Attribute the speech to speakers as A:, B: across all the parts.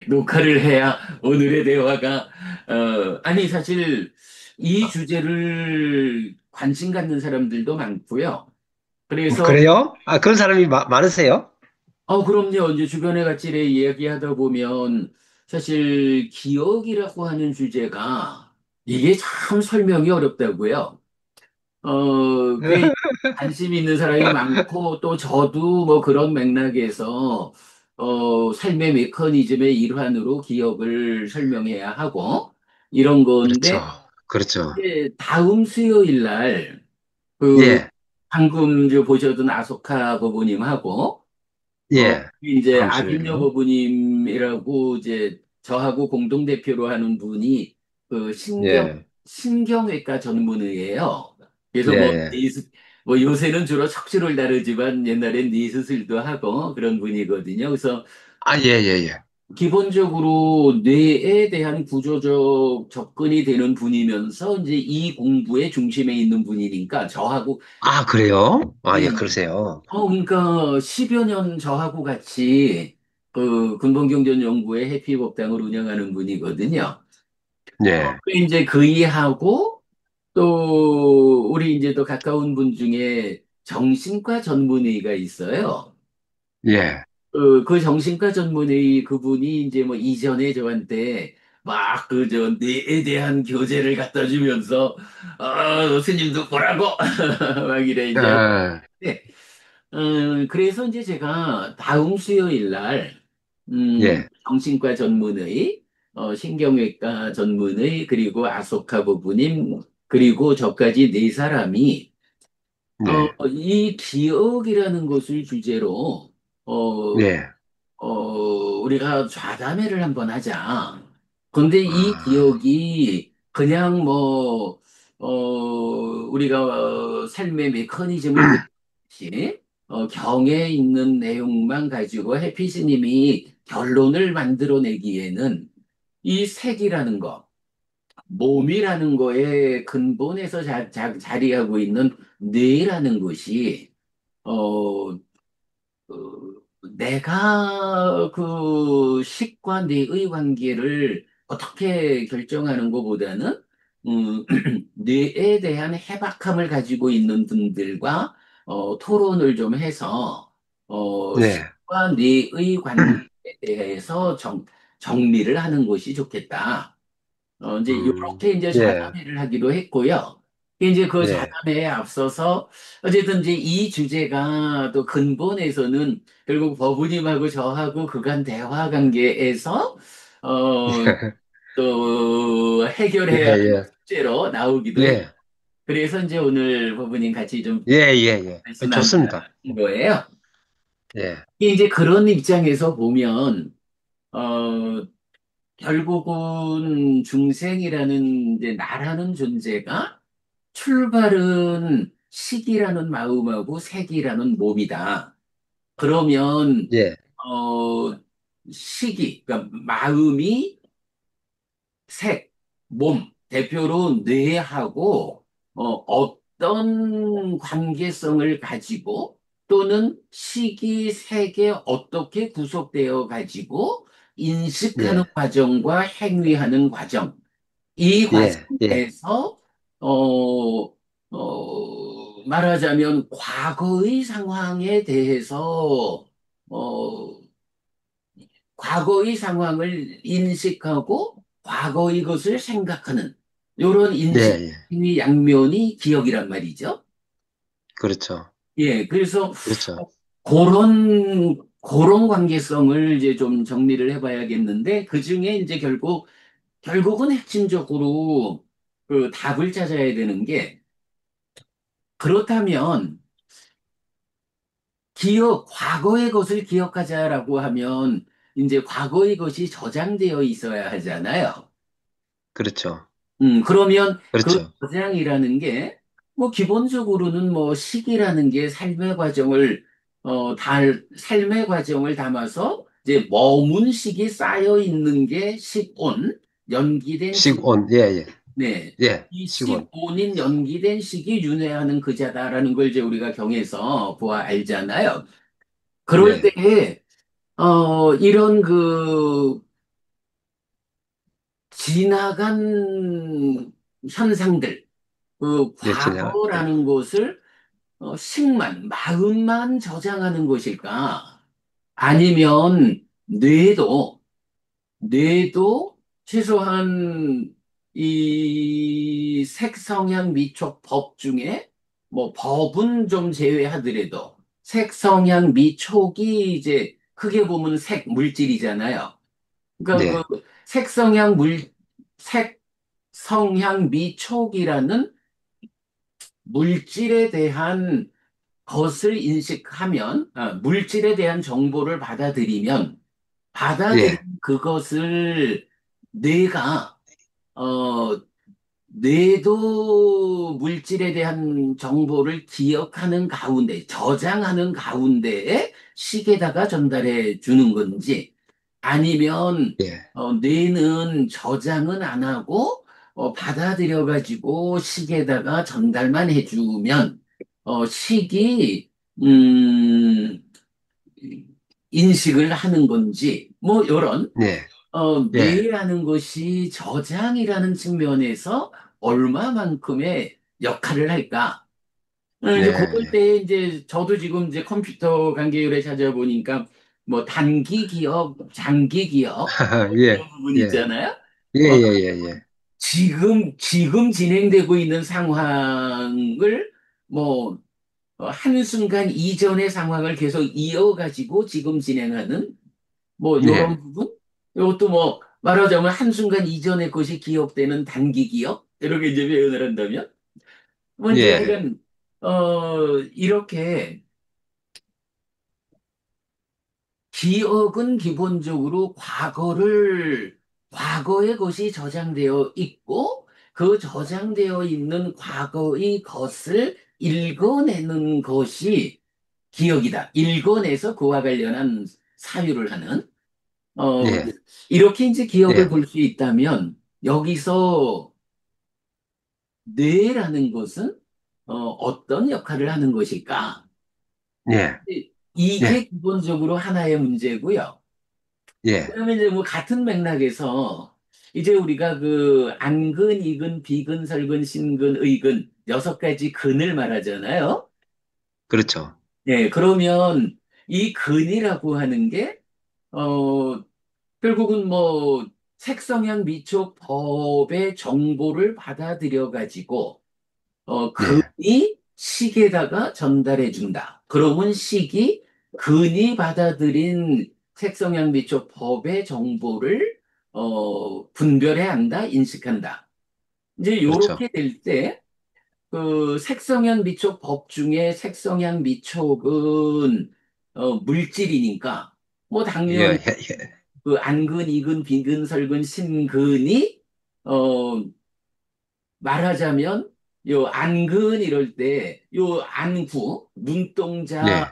A: 녹화를 해야 오늘의 대화가, 아니, 사실 이 주제를 관심 갖는 사람들도 많고요. 그래서,
B: 그래요? 아, 그런 사람이 많으세요?
A: 그럼요. 이제 주변에 같이 이렇게 이야기하다 보면 사실 기억이라고 하는 주제가 이게 참 설명이 어렵다고요. 꽤 관심 있는 사람이 많고, 또 저도 뭐 그런 맥락에서, 삶의 메커니즘의 일환으로 기억을 설명해야 하고, 이런
B: 그렇죠.
A: 건데,
B: 그렇죠.
A: 이제 다음 수요일 날, 그,
B: 예,
A: 방금 저 보셨던 아소카 부부님하고,
B: 예.
A: 이제
B: 다음
A: 아길녀
B: 주일요.
A: 부부님이라고 이제 저하고 공동대표로 하는 분이 그
B: 예,
A: 신경외과 전문의예요.
B: 예,
A: 그래서 뭐,
B: 예.
A: 뭐 요새는 주로 척추를 다루지만 옛날엔 니 수술도 하고 그런 분이거든요. 그래서
B: 아, 예, 예, 예.
A: 기본적으로 뇌에 대한 구조적 접근이 되는 분이면서 이제 이 공부의 중심에 있는 분이니까 저하고
B: 아, 그래요? 아, 예,
A: 예,
B: 그러세요.
A: 그러니까 10여 년 저하고 같이 그 근본경전연구회 해피법당을 운영하는 분이거든요.
B: 예,
A: 이제 그이하고 또 우리 이제 또 가까운 분 중에 정신과 전문의가 있어요.
B: 예.
A: 그 정신과 전문의 그분이 이제 뭐 이전에 저한테 막 그 저 뇌에 대한 교재를 갖다 주면서 스님도 보라고 막 이래 이제
B: 아,
A: 네. 그래서 이제 제가 다음 수요일 날,
B: 예,
A: 정신과 전문의, 신경외과 전문의, 그리고 아소카 부부님, 그리고 저까지 네 사람이,
B: 네,
A: 이 기억이라는 것을 주제로, 어,
B: 예.
A: 우리가 좌담회를 한번 하자. 근데 이
B: 아,
A: 기억이 그냥 뭐, 우리가 삶의 메커니즘을 배우듯이 경에 있는 내용만 가지고 해피스님이 결론을 만들어내기에는 이 색이라는 거, 몸이라는 거의 근본에서 자리하고 있는 뇌라는 것이 어, 내가 그 식과 내의 관계를 어떻게 결정하는 것보다는 뇌에 대한 해박함을 가지고 있는 분들과 토론을 좀 해서
B: 네.
A: 식과 뇌의 관계에 대해서 정리를 하는 것이 좋겠다. 이제 이렇게 이제
B: 예,
A: 좌담회를 하기로 했고요. 이제 그
B: 예.
A: 좌담회에 앞서서 어쨌든 이제 이 주제가 또 근본에서는 결국 버부님하고 저하고 그간 대화 관계에서 어, 또
B: 예,
A: 해결해야 하는
B: 예,
A: 숙제로 나오기도 했.
B: 예,
A: 그래서 이제 오늘 버부님 같이 좀
B: 예, 예,
A: 말씀
B: 예.
A: 나누는
B: 좋습니다.
A: 거예요.
B: 예,
A: 이제 그런 입장에서 보면 어, 결국은 중생이라는 이제 나라는 존재가 출발은 식이라는 마음하고 색이라는 몸이다. 그러면
B: 예,
A: 어 식이 그러니까 마음이 색, 몸 대표로 뇌하고 어떤 관계성을 가지고 또는 식이 색에 어떻게 구속되어 가지고 인식하는
B: 예,
A: 과정과 행위하는 과정 이
B: 예, 예.
A: 과정에서 어, 말하자면 과거의 상황에 대해서 어, 과거의 상황을 인식하고 과거의 것을 생각하는 이런
B: 예,
A: 인식
B: 예.
A: 의 양면이 기억이란 말이죠.
B: 그렇죠.
A: 예, 그래서
B: 그렇죠.
A: 그런 관계성을 이제 좀 정리를 해봐야겠는데 그 중에 이제 결국은 핵심적으로 그 답을 찾아야 되는 게 그렇다면 과거의 것을 기억하자라고 하면 이제 과거의 것이 저장되어 있어야 하잖아요.
B: 그렇죠.
A: 그러면 그
B: 그렇죠.
A: 저장이라는 게 뭐 기본적으로는 뭐 시기라는 게 삶의 과정을 담아서 이제 머문 식이 쌓여 있는 게 식온, 연기된 식.
B: 식온, 예, 예.
A: 네.
B: 예,
A: 이
B: 식온.
A: 15인 연기된 식이 윤회하는 그자다라는 걸 이제 우리가 경에서 보아 알잖아요. 그럴
B: 예,
A: 때에, 이런 지나간 현상들, 그
B: 예, 진행. 예.
A: 과거라는 것을 식만, 마음만 저장하는 것일까? 아니면 뇌도 최소한 이 색성향 미촉 법 중에 뭐 법은 좀 제외하더라도 색성향 미촉이 이제 크게 보면 색 물질이잖아요. 그러니까
B: 네,
A: 그 색성향 미촉이라는 물질에 대한 것을 인식하면, 물질에 대한 정보를 받아들인
B: 예,
A: 그것을 뇌가, 어, 뇌도 물질에 대한 정보를 기억하는 가운데, 저장하는 가운데에 식에다가 전달해 주는 건지, 아니면
B: 예,
A: 뇌는 저장은 안 하고 받아들여 가지고 식에다가 전달만 해주면 식이 음, 인식을 하는 건지 뭐 이런
B: 예, 예,
A: 뇌라는 것이 저장이라는 측면에서 얼마만큼의 역할을 할까? 이제 그럴
B: 예,
A: 때 이제 저도 지금 이제 컴퓨터 관계율에 찾아보니까 뭐 단기 기억, 장기 기억 뭐
B: 예,
A: 이런 부분
B: 예,
A: 있잖아요.
B: 예,
A: 어,
B: 예, 예, 예.
A: 지금 진행되고 있는 상황을 뭐 한순간 이전의 상황을 계속 이어가지고 지금 진행하는 뭐
B: 예,
A: 이런 부분? 이것도 뭐 말하자면 한순간 이전의 것이 기억되는 단기 기억? 이렇게 이제 표현을 한다면? 뭐 이제
B: 예,
A: 하여간 이렇게 기억은 기본적으로 과거의 것이 저장되어 있고, 그 저장되어 있는 과거의 것을 읽어내는 것이 기억이다. 읽어내서 그와 관련한 사유를 하는, 어,
B: 예,
A: 이렇게 이제 기억을
B: 예,
A: 볼 수 있다면, 여기서 뇌라는 것은, 어떤 역할을 하는 것일까?
B: 예, 예,
A: 이게 기본적으로 하나의 문제고요.
B: 예,
A: 그러면 이제 뭐 같은 맥락에서 이제 우리가 그 안근, 이근, 비근, 설근, 신근, 의근 여섯 가지 근을 말하잖아요.
B: 그렇죠.
A: 네, 그러면 이 근이라고 하는 게 결국은 뭐 색성향 미촉 법의 정보를 받아들여 가지고
B: 예,
A: 근이 식에다가 전달해 준다. 그러면 식이 근이 받아들인 색성향 미촉 법의 정보를 분별해야 한다, 인식한다. 이제
B: 그렇죠.
A: 이렇게 될 때, 그 색성향 미촉 법 중에 색성향 미촉은 물질이니까, 뭐
B: 예,
A: 당연히
B: 예, 예.
A: 그 안근, 이근, 비근, 설근, 신근이 어, 말하자면 요 안근 이럴 때 요 안구 눈동자
B: 예,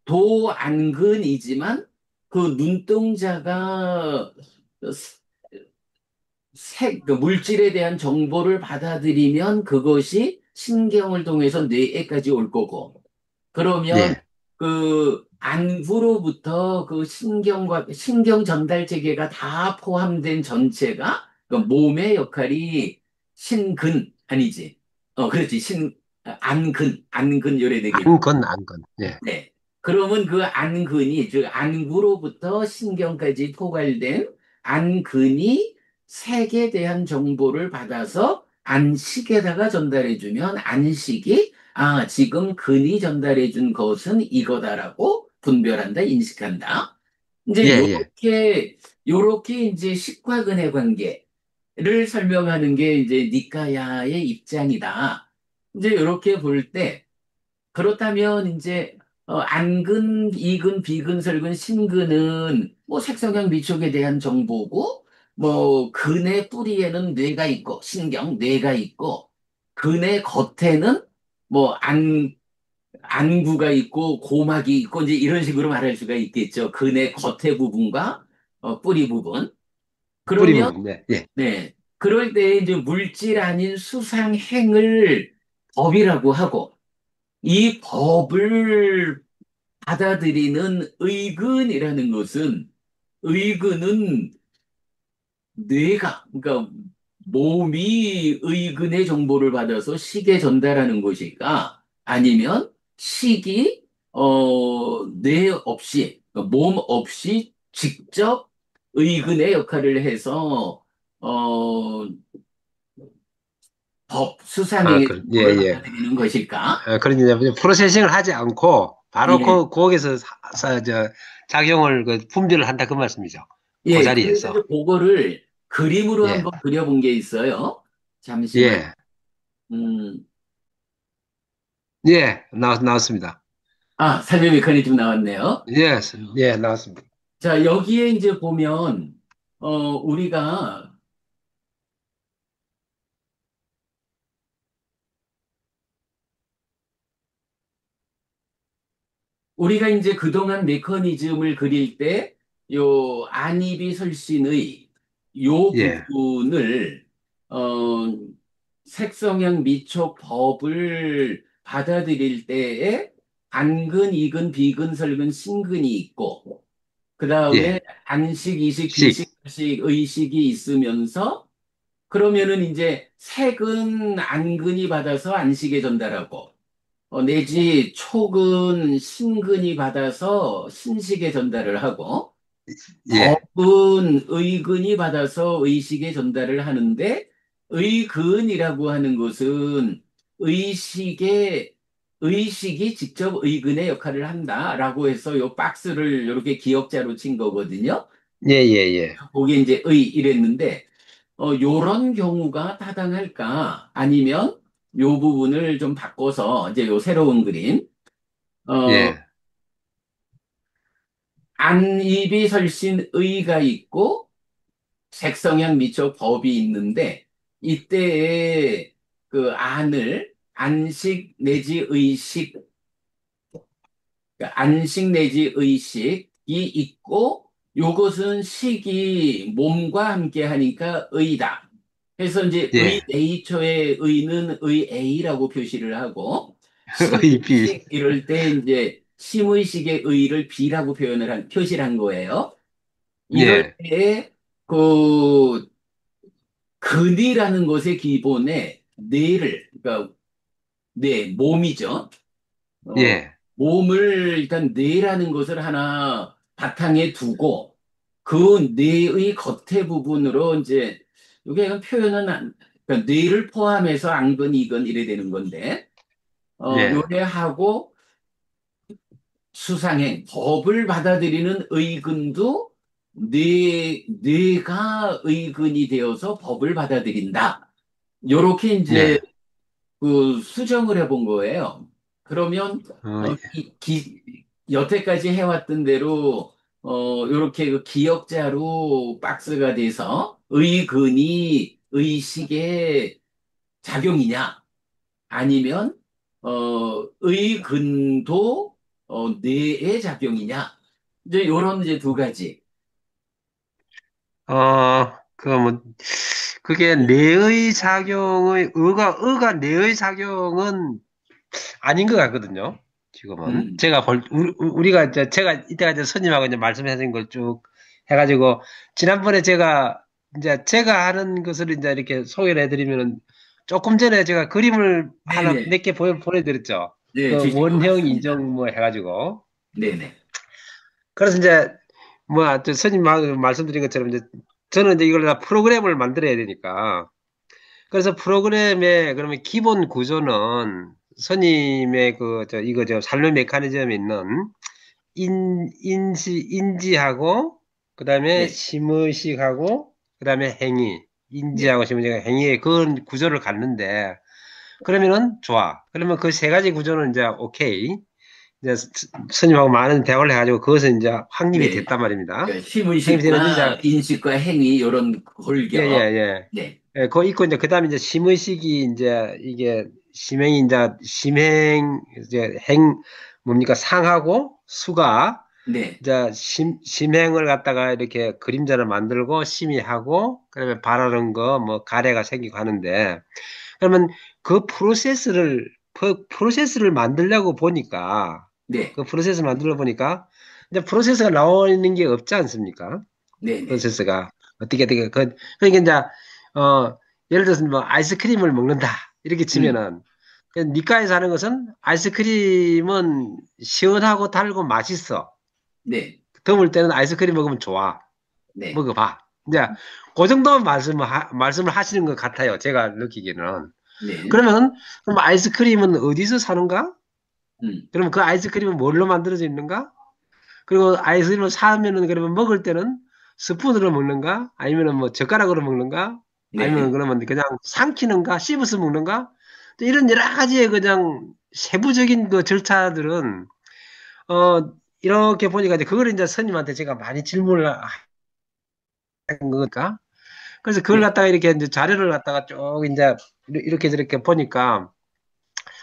A: 도 안근이지만 그 눈동자가 그 물질에 대한 정보를 받아들이면 그것이 신경을 통해서 뇌에까지 올 거고 그러면
B: 예,
A: 그 안구로부터 그 신경 전달 체계가 다 포함된 전체가 그 몸의 역할이 신근 아니지. 그렇지. 안근 요래 되겠지.
B: 안건. 예,
A: 네. 그러면 그 안근이, 즉, 안구로부터 신경까지 포괄된 안근이 색에 대한 정보를 받아서 안식에다가 전달해주면 안식이, 지금 근이 전달해준 것은 이거다라고 분별한다, 인식한다.
B: 예,
A: 이제
B: 예,
A: 요렇게 이제 식과 근의 관계를 설명하는 게 이제 니까야의 입장이다. 이제 요렇게 볼 때, 그렇다면 이제 안근, 이근, 비근, 설근, 신근은 뭐 색성향 미촉에 대한 정보고 뭐 근의 뿌리에는 뇌가 있고 뇌가 있고 근의 겉에는 뭐 안구가 있고 고막이 있고 이제 이런 식으로 말할 수가 있겠죠. 근의 겉에 부분과 뿌리 부분.
B: 뿌리
A: 그러면
B: 부분. 네, 예,
A: 네. 그럴 때 이제 물질 아닌 수상행을 법이라고 하고 이 법을 받아들이는 의근이라는 것은 의근은 뇌가, 그러니까 몸이 의근의 정보를 받아서 식에 전달하는 것일까? 아니면 식이, 뇌 없이, 그러니까 몸 없이 직접 의근의 역할을 해서, 어,
B: 아,
A: 수상행의
B: 예,
A: 정보를
B: 예.
A: 받아들이는 것일까?
B: 그런 이제 프로세싱을 하지 않고 바로
A: 예.
B: 거기서 작용을 분별을 한다 그 말씀이죠. 그
A: 예, 그래서 이제
B: 자리에서.
A: 그거를 그림으로
B: 예,
A: 한번 그려본 게 있어요. 잠시만.
B: 예,
A: 음,
B: 예, 나왔습니다.
A: 삶의 메커니즘 나왔네요.
B: 예, 예, 나왔습니다.
A: 자, 여기에 이제 보면, 우리가, 우리가 이제 그동안 메커니즘을 그릴 때, 요, 안입이 설신의 요
B: 예,
A: 부분을, 어, 색성향 미촉 법을 받아들일 때에 안근, 이근, 비근, 설근, 신근이 있고, 그 다음에
B: 예,
A: 안식, 이식,
B: 식,
A: 비식, 식, 의식이 있으면서 그러면은 이제 색은 안근이 받아서 안식에 전달하고 내지 촉은 신근이 받아서 신식에 전달을 하고
B: 예,
A: 법은 의근이 받아서 의식에 전달을 하는데 의근이라고 하는 것은 의식에 의식이 직접 의근의 역할을 한다라고 해서 요 박스를 이렇게 기억자로 친 거거든요.
B: 예, 예, 예,
A: 거기에 이제 의 이랬는데 요런 경우가 타당할까? 아니면 요 부분을 좀 바꿔서 이제 요 새로운 그림 어
B: 예,
A: 안입이 설신 의가 있고 색성향 미적 법이 있는데 이때에 그 안을 안식 내지 의식 그러니까 안식 내지 의식이 있고 요것은 식이 몸과 함께 하니까 의다. 그래서 이제 의
B: 예.
A: A초의 의는 의 A라고 표시를 하고
B: 의비,
A: 심의식 이럴 때 이제 심의식의 의를 B라고 표시를 한 거예요. 이럴
B: 예,
A: 때에 그 근이라는 것의 기본에 뇌를 그러니까 뇌 몸이죠. 어,
B: 예,
A: 몸을 일단 뇌라는 것을 하나 바탕에 두고 그 뇌의 겉에 부분으로 이제 이게 약간 표현은 그러니까 뇌를 포함해서 안근, 이근 이래 되는 건데
B: 예,
A: 요래 하고 수상행 법을 받아들이는 의근도 뇌가 의근이 되어서 법을 받아들인다. 요렇게 이제
B: 예.
A: 그 수정을 해본 거예요. 그러면
B: 어,
A: 여태까지 해왔던 대로 이렇게 그 기역자로 박스가 돼서 의근이 의식의 작용이냐 아니면 의근도 뇌의 작용이냐 이제 이런 이제 두 가지.
B: 그게 뇌의 작용의, 의가 뇌의 작용은 아닌 것 같거든요. 지금은.
A: 음,
B: 우리가 이제, 제가 이때가 이제 스님하고 이제 말씀하신 걸 쭉 해가지고, 지난번에 제가 하는 것을 이제 이렇게 소개를 해드리면은, 조금 전에 제가 그림을 하나,
A: 네네.
B: 몇 개 보내드렸죠.
A: 네,
B: 그
A: 주신 것
B: 원형
A: 같습니다.
B: 인정 뭐 해가지고.
A: 네네.
B: 그래서 이제, 저 스님하고 말씀드린 것처럼 이제, 저는 이제 이걸 다 프로그램을 만들어야 되니까, 그래서 프로그램의 그러면 기본 구조는 선임의 삶의 메커니즘에 있는 인지하고, 그 다음에
A: 네.
B: 심의식하고, 그 다음에 행위.
A: 네.
B: 인지하고 심의식, 행위의 그런 구조를 갖는데, 그러면은 좋아. 그러면 그 세 가지 구조는 이제 오케이. 이제 선임하고 많은 대화를 해가지고 그것은 이제 확립이
A: 네.
B: 됐단 말입니다.
A: 그러니까
B: 확립이 되는데 이제
A: 심의식과 인식과 행위 이런
B: 예,
A: 골격.
B: 예, 예.
A: 네,
B: 예, 그거 있고, 이제, 그 다음에 이제 심의식이 이제, 이게, 심행이 이제, 뭡니까, 상하고, 수가,
A: 네,
B: 이제, 심행을 갖다가 이렇게 그림자를 만들고, 심의하고, 그다음에 바라는 거, 뭐, 가래가 생기고 하는데, 그러면 프로세스를 만들려고 보니까,
A: 네,
B: 이제 프로세스가 나오는 게 없지 않습니까?
A: 네, 네,
B: 프로세스가. 어떻게, 그러니까 이제, 예를 들어서 뭐 아이스크림을 먹는다. 이렇게
A: 음,
B: 치면은, 니카에서 하는 것은 아이스크림은 시원하고 달고 맛있어.
A: 네,
B: 더울 때는 아이스크림 먹으면 좋아.
A: 네,
B: 먹어봐. 이제, 그 정도 말씀을 하시는 것 같아요. 제가 느끼기에는.
A: 네,
B: 그러면, 그럼 아이스크림은 어디서 사는가?
A: 음,
B: 그러면 그 아이스크림은 뭘로 만들어져 있는가? 그리고 아이스크림을 사면은 그러면 먹을 때는 스푼으로 먹는가? 아니면은 뭐 젓가락으로 먹는가? 아니면
A: 네,
B: 그러면 그냥 삼키는가? 씹어서 먹는가? 또 이런 여러 가지의 그냥 세부적인 그 절차들은 이렇게 보니까 이제 그걸 이제 스님한테 제가 많이 질문을 한 거니까. 그래서 그걸
A: 네,
B: 갖다가 이렇게 이제 자료를 갖다가 쭉 이제 이렇게 저렇게 보니까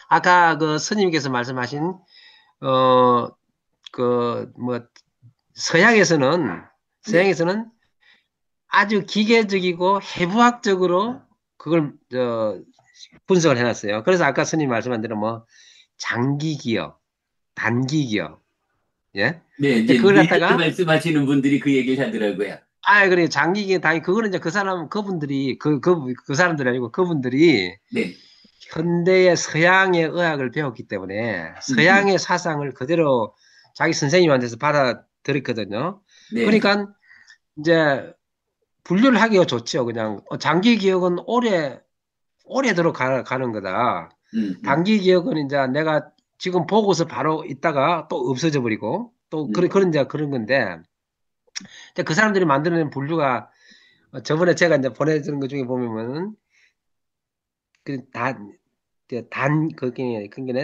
B: 아까 그 스님께서 말씀하신 어 그 뭐 서양에서는
A: 네,
B: 서양에서는 아주 기계적이고 해부학적으로 그걸 분석을 해놨어요. 그래서 아까 스님 말씀한 대로 뭐 장기 기억, 단기 기억, 예?
A: 네,
B: 근데
A: 이제
B: 그걸
A: 리조트
B: 갖다가
A: 말씀하시는 분들이 그 얘기를 하더라고요.
B: 그래 장기 기억, 단기 그거는 이제 그 사람 그분들이 그 사람들이 아니고 그분들이
A: 네,
B: 현대의 서양의 의학을 배웠기 때문에
A: 음, 음,
B: 서양의 사상을 그대로 자기 선생님한테서 받아들였거든요.
A: 네, 네,
B: 그러니까 이제 분류를 하기가 좋죠. 그냥 장기 기억은 오래도록 가는 거다.
A: 음, 음,
B: 단기 기억은 이제 내가 지금 보고서 바로 있다가 또 없어져 버리고 또
A: 음,
B: 이제 그런 건데 이제 그 사람들이 만들어낸 분류가 저번에 제가 이제 보내드린 것 중에 보면은 그게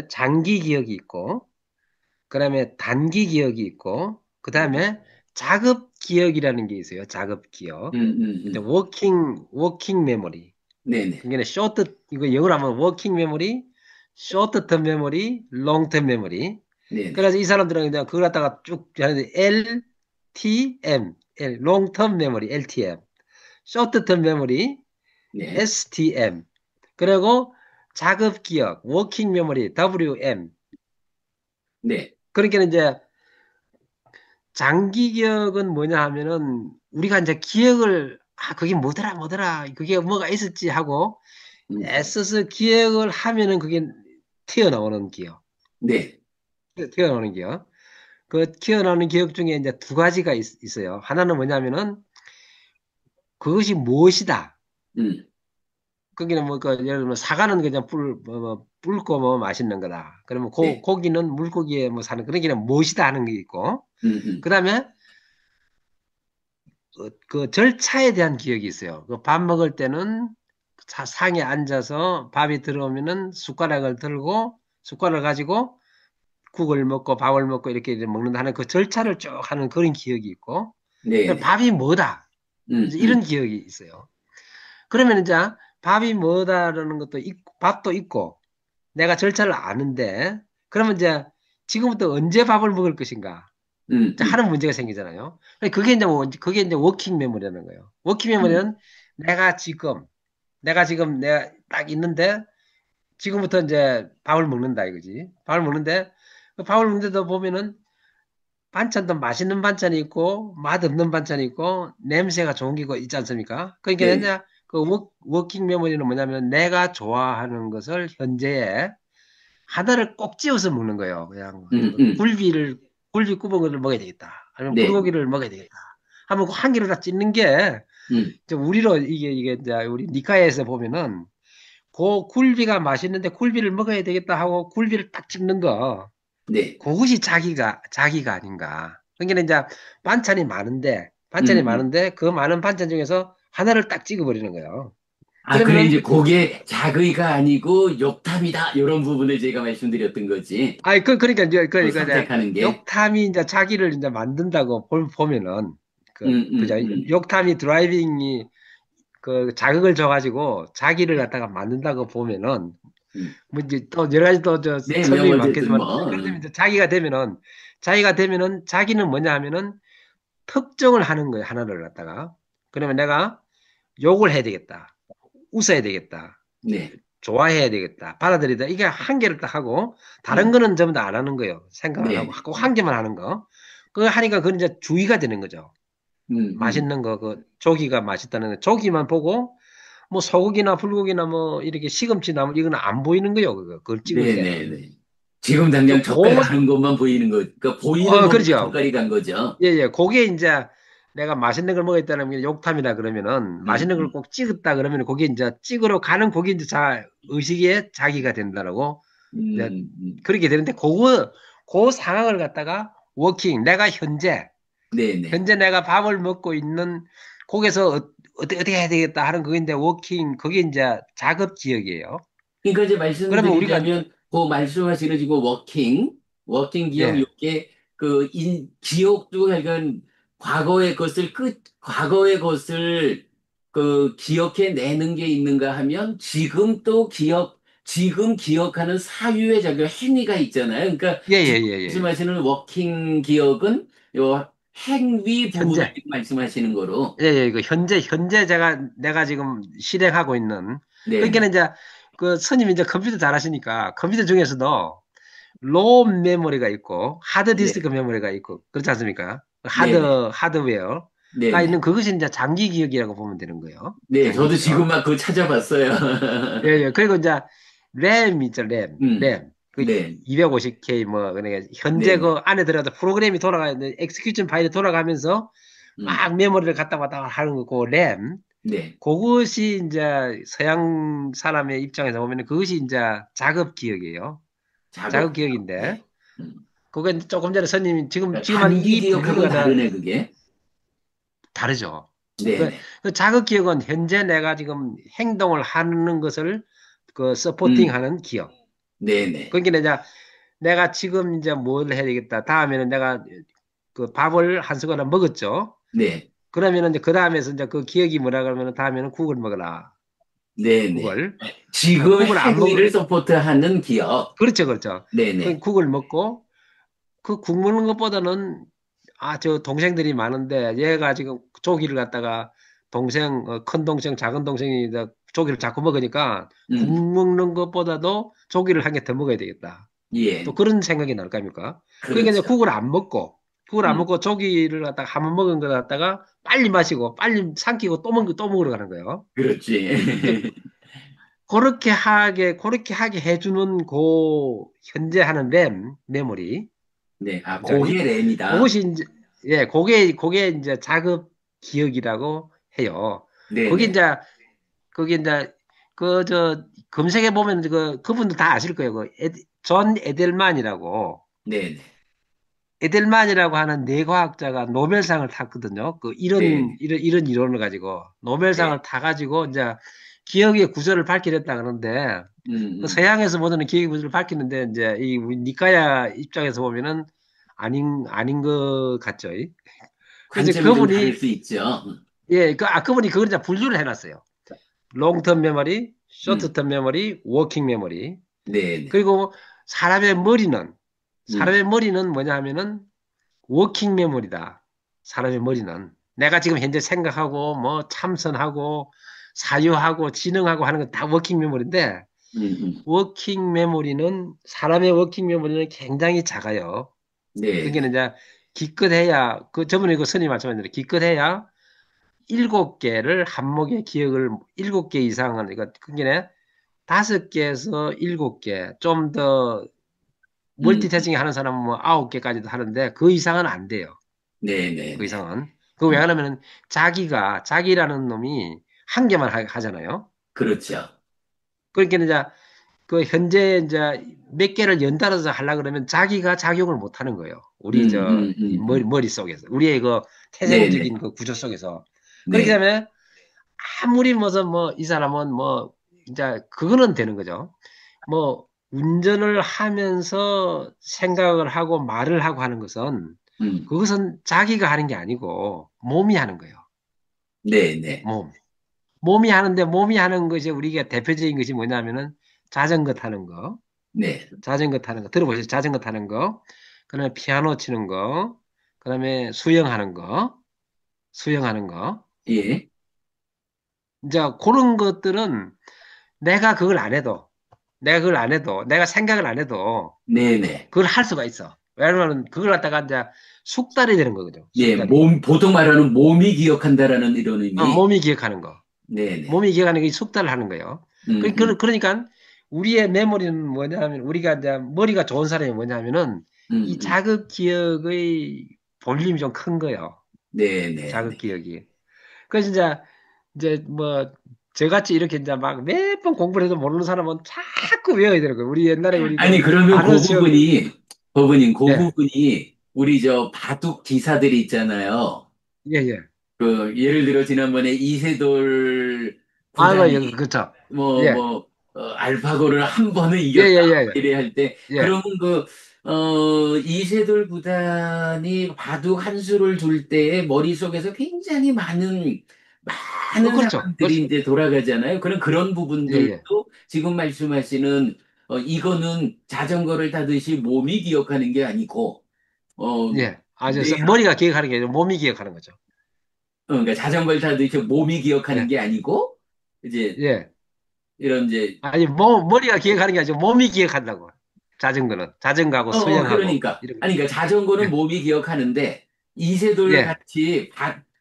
B: 장기 기억이 있고 그다음에 단기 기억이 있고
A: 네,
B: 그다음에 자급 기억이라는 게 있어요. 자급 기억. 이제
A: 음.
B: 워킹 메모리.
A: 네, 네,
B: 그러니까 이거 영어로 하면 워킹 메모리, 쇼트 텀 메모리, 롱 텀 메모리.
A: 네, 네,
B: 그래서 이 사람들은 그냥 그걸 갖다가 쭉 하는데 LTM, 롱 텀 메모리, LTM, 쇼트 텀 메모리,
A: 네,
B: STM. 그리고 자급 기억, 워킹 메모리, WM.
A: 네,
B: 그러니까 이제 장기 기억은 뭐냐 하면은 우리가 이제 기억을 그게 뭐더라 그게 뭐가 있었지 하고
A: 음,
B: 애써서 기억을 하면은 그게 튀어나오는 기억.
A: 네,
B: 튀어나오는 기억. 그 튀어나오는 기억 중에 이제 두 가지가 어요 하나는 뭐냐면은 그것이 무엇이다.
A: 음,
B: 거기는 뭐, 예를 들면 사과는 그냥 붉고 뭐 맛있는 거다. 그러면
A: 네,
B: 고기는 물고기에 뭐 사는 그런 게 무엇이다 하는 게 있고. 그
A: 음,
B: 다음에 그 절차에 대한 기억이 있어요. 그 밥 먹을 때는 상에 앉아서 밥이 들어오면은 숟가락을 들고 숟가락을 가지고 국을 먹고 밥을 먹고 이렇게 먹는다 하는 그 절차를 쭉 하는 그런 기억이 있고
A: 네, 네,
B: 밥이 뭐다
A: 음,
B: 이제 이런
A: 음,
B: 기억이 있어요. 그러면 이제 밥이 뭐다라는 것도 밥도 있고 내가 절차를 아는데 그러면 이제 지금부터 언제 밥을 먹을 것인가
A: 음, 음,
B: 하는 문제가 생기잖아요. 그게 이제 워킹 메모리라는 거예요. 워킹
A: 음,
B: 메모리는 내가 지금 내가 딱 있는데 지금부터 이제 밥을 먹는다 이거지. 밥을 먹는데 그 밥을 먹는데도 보면은 반찬도 맛있는 반찬이 있고 맛없는 반찬이 있고 냄새가 좋은 게 있지 않습니까? 그러니까
A: 네, 네,
B: 이제 그 워킹 메모리는 뭐냐면 내가 좋아하는 것을 현재에 하나를 꼭 집어서 먹는 거예요. 그냥
A: 음, 음,
B: 굴비 굽은 거를 먹어야 되겠다. 아니면
A: 네,
B: 불고기를 먹어야 되겠다. 하면 그 한 개를 다 찢는 게
A: 음,
B: 우리로 이게 이제 우리 니카에서 보면은 그 굴비가 맛있는데 굴비를 먹어야 되겠다 하고 굴비를 딱 찝는 거
A: 네,
B: 그것이 자기가 아닌가. 그러니까 이제 반찬이
A: 음.
B: 많은데 그 많은 반찬 중에서 하나를 딱 찍어버리는 거예요.
A: 아, 그래,
B: 그러면은
A: 이제 그게 자의가 아니고 욕탐이다. 이런 부분을 제가 말씀드렸던 거지.
B: 그러니까 이제
A: 그
B: 그러니까 이제
A: 선택하는 게.
B: 욕탐이 이제 자기를 이제 만든다고 보면은 그죠?
A: 음.
B: 욕탐이 드라이빙이 그 자극을 줘가지고 자기를 갖다가 만든다고 보면은
A: 음.
B: 뭐 이제 또 여러 가지 또 저
A: 네, 뭐,
B: 설명이
A: 어쨌든
B: 많겠지만
A: 뭐,
B: 그러면 이제 자기가 되면은 자기는 뭐냐 하면은 특정을 하는 거예요 하나를 갖다가 그러면 내가 욕을 해야 되겠다 웃어야 되겠다
A: 네,
B: 좋아해야 되겠다 받아들이다 이게 한 개를 딱 하고 다른
A: 음,
B: 거는 전부 다 안 하는 거예요 생각 안 하고
A: 네,
B: 꼭 한 개만 하는 거 그거 하니까 그건 이제 주의가 되는 거죠
A: 음.
B: 맛있는 거, 그 조기가 맛있다는 거. 조기만 보고 뭐 소고기나 불고기나 뭐 이렇게 시금치 나물 이거는 안 보이는 거요. 그걸 찍을 때.
A: 네네네. 지금 당장 젓갈
B: 고,
A: 가는 것만 보이는 거, 그러니까 보이는 것만
B: 그러죠.
A: 젓갈이 간 거죠.
B: 예, 예. 그게 이제 내가 맛있는 걸 먹었다는 게 욕탐이다 그러면은
A: 음,
B: 맛있는 걸
A: 음,
B: 꼭 찍었다 그러면 그게 이제 찍으러 가는 그게 이제 의식의 자기가 된다라고 이제
A: 음.
B: 그렇게 되는데 그 상황을 갖다가 워킹 내가
A: 네네.
B: 현재 내가 밥을 먹고 있는 거기서 어떻게 해야 되겠다 하는 그건데 워킹 그게 이제 작업 지역이에요.
A: 그러니까 이제
B: 그러면 우리가
A: 말씀드리자면, 그 말씀하시는 지금 워킹 기억
B: 예,
A: 요게 기억도 약간 과거의 것을 기억해내는 게 있는가 하면 지금 기억하는 사유의 작용, 행위가 있잖아요. 그러니까
B: 예, 예,
A: 지금
B: 예, 예, 예.
A: 말씀하시는 워킹 기억은 요 행위 부분을
B: 현재
A: 지금 말씀하시는 거로.
B: 예, 예, 그 현재 내가 지금 실행하고 있는 그러니까
A: 네네.
B: 이제 그 스님이 이제 컴퓨터 잘하시니까 컴퓨터 중에서도 로 메모리가 있고 하드
A: 네.
B: 디스크 메모리가 있고 그렇지 않습니까?
A: 네네.
B: 하드웨어가 있는
A: 네네.
B: 그것이 이제 장기 기억이라고 보면 되는 거예요.
A: 네,
B: 장기
A: 저도 지금
B: 기억.
A: 막 그거 찾아봤어요.
B: 예, 예. 그리고 이제 램 있죠,
A: 음,
B: 램. 그
A: 네,
B: 250K 뭐 그러니까 현재
A: 네네.
B: 그 안에 들어가서 프로그램이 돌아가는 엑스큐션 파일이 돌아가면서
A: 음,
B: 막 메모리를 갖다 왔다 하는 거고 램.
A: 네.
B: 그것이 이제 서양 사람의 입장에서 보면 그것이 이제 작업 기억이에요. 작업
A: 작업 기억.
B: 기억인데
A: 네. 음.
B: 그건 조금 전에 선생님이 지금
A: 그러니까
B: 한
A: 단기
B: 이
A: 기억하고는
B: 부분과 다
A: 다르네, 그게.
B: 다르죠. 그,
A: 네네.
B: 그 작업 기억은 현재 내가 지금 행동을 하는 것을 그
A: 음,
B: 서포팅하는 기억.
A: 네네.
B: 그러니까 이제 내가 지금 이제 뭘 해야 되겠다. 다음에는 내가 그 밥을 한 숟가락 먹었죠.
A: 네,
B: 그러면은 이제 그 다음에서 이제 그 기억이 뭐라 그러면 다음에는 국을 먹어라.
A: 네네.
B: 국을.
A: 지금
B: 국을 안
A: 행위를
B: 먹을,
A: 서포트하는 기억.
B: 그렇죠, 그렇죠. 그
A: 네네.
B: 국을 먹고 그 국 먹는 것보다는 저 동생들이 많은데 얘가 지금 조기를 갖다가 큰 동생, 작은 동생이 이제 조기를 자꾸 먹으니까 국
A: 음,
B: 먹는 것보다도 조기를 한 개 더 먹어야 되겠다. 또
A: 예.
B: 그런 생각이 날 거 아닙니까? 그러니까 이제
A: 그렇죠.
B: 국을 안
A: 음,
B: 먹고 조기를 갖다가 한 번 먹은 걸 갖다가 빨리 마시고 빨리 삼키고 또 먹으러 가는 거예요. 이제
A: 그렇지.
B: 그렇게 하게 해주는 현재 하는 램, 메모리.
A: 네,
B: 이제
A: 고게 램이다.
B: 그것이 이제, 예, 그게 이제 작업 기억이라고 해요. 그게
A: 네네.
B: 이제, 그게 이제, 검색해 보면 그분들 다 아실 거예요. 존 에델만이라고.
A: 네네.
B: 에델만이라고 하는 뇌과학자가 노벨상을 탔거든요.
A: 네네.
B: 이런 이론을 가지고. 노벨상을
A: 네.
B: 타가지고, 이제, 기억의 구조를 밝히랬다 그러는데,
A: 음,
B: 그
A: 음.
B: 서양에서 보는 기억의 구조를 밝히는데, 이제, 우리 니까야 입장에서 보면은, 아닌 것 같죠. 그래서
A: 관점이 좀 다를
B: 그분이,
A: 수 있죠.
B: 예, 그분이 그걸 이제 분류를 해놨어요. 롱텀 메모리,
A: 음,
B: 쇼트텀 메모리, 워킹 메모리.
A: 네네.
B: 그리고 사람의 머리는,
A: 음,
B: 사람의 머리는 뭐냐 하면은, 워킹 메모리다. 사람의 머리는. 내가 지금 현재 생각하고, 뭐, 참선하고, 사유하고, 지능하고 하는 건 다 워킹 메모리인데,
A: 음.
B: 사람의 워킹 메모리는 굉장히 작아요. 그러니까
A: 네네.
B: 이제, 기껏해야, 저번에 그 스님 말씀하신 대로 기껏해야 7개를 한목의 기억을 7개 이상은, 그러니까 5개에서 7개, 좀 더 멀티태스킹
A: 음.
B: 하는 사람은 뭐 9개까지도 하는데, 그 이상은 안 돼요. 그
A: 네네네.
B: 이상은. 그 왜
A: 음,
B: 그러면은 자기라는 놈이 한 개만 하잖아요.
A: 그렇죠.
B: 그러니까 이제 그 현재 이제 몇 개를 연달아서 하려 그러면 자기가 작용을 못 하는 거예요. 우리 이
A: 음.
B: 머릿속에서. 우리의 그
A: 네네.
B: 태생적인 그 구조 속에서. 그렇기
A: 네.
B: 때문에 아무리 무슨 뭐 이 사람은 뭐 이제 그거는 되는 거죠. 뭐 운전을 하면서 생각을 하고 말을 하고 하는 것은
A: 음,
B: 그것은 자기가 하는 게 아니고 몸이 하는 거예요.
A: 네네.
B: 몸. 몸이 하는 것이 우리가 대표적인 것이 뭐냐면은 자전거 타는 거.
A: 네.
B: 자전거 타는 거. 들어보셨죠? 자전거 타는 거. 그다음에 피아노 치는 거. 그다음에 수영하는 거.
A: 예.
B: 이제 그런 것들은 내가 생각을 안 해도
A: 네네.
B: 그걸 할 수가 있어. 왜냐면 그걸 갖다가 이제 숙달이 되는 거죠.
A: 네,
B: 숙달이.
A: 보통 말하는 몸이 기억한다라는 이런 의미.
B: 몸이 기억하는 거.
A: 네네.
B: 몸이 기억하는 게 숙달을 하는 거예요.
A: 음, 음,
B: 그러니까 우리의 메모리는 뭐냐면 우리가 이제 머리가 좋은 사람이 뭐냐면은 이
A: 음, 음.
B: 자극 기억의 볼륨이 좀 큰 거예요. 자극
A: 네네네.
B: 기억이. 그래서 이제 뭐 저같이 이렇게 이제 막 몇 번 공부를 해도 모르는 사람은 자꾸 외워야 되는 거예요. 우리 옛날에 우리
A: 아니,
B: 그
A: 그러면
B: 단어
A: 그
B: 시험.
A: 부분이, 법은님, 그
B: 예.
A: 부분이 우리 저 바둑 기사들이 있잖아요.
B: 예, 예.
A: 그, 예를 들어 지난번에 이세돌
B: 아,
A: 구단이
B: 예, 그렇죠.
A: 뭐,
B: 예.
A: 알파고를 한 번은
B: 예, 예,
A: 이겼다.
B: 예.
A: 이래 할 때,
B: 예.
A: 그러면 그, 이세돌 구단이 바둑 한 수를 둘 때에 머릿속에서 굉장히 많은
B: 그렇죠.
A: 상황들이
B: 그렇죠.
A: 이제 돌아가잖아요. 그런
B: 예, 예.
A: 부분들도 지금 말씀하시는, 이거는 자전거를 타듯이 몸이 기억하는 게 아니고, 어,
B: 예.
A: 뇌,
B: 머리가 기억하는 게 아니라 몸이 기억하는 거죠.
A: 그러니까 자전거를 타듯이 몸이 기억하는
B: 예.
A: 게 아니고, 이제,
B: 예.
A: 이런 이제
B: 아니, 머리가 기억하는 게 아니고 몸이 기억한다고. 자전거는. 자전거하고 수영하고.
A: 그러니까.
B: 이런 거.
A: 아니, 그러니까 자전거는
B: 예.
A: 몸이 기억하는데, 이세돌
B: 예.
A: 같이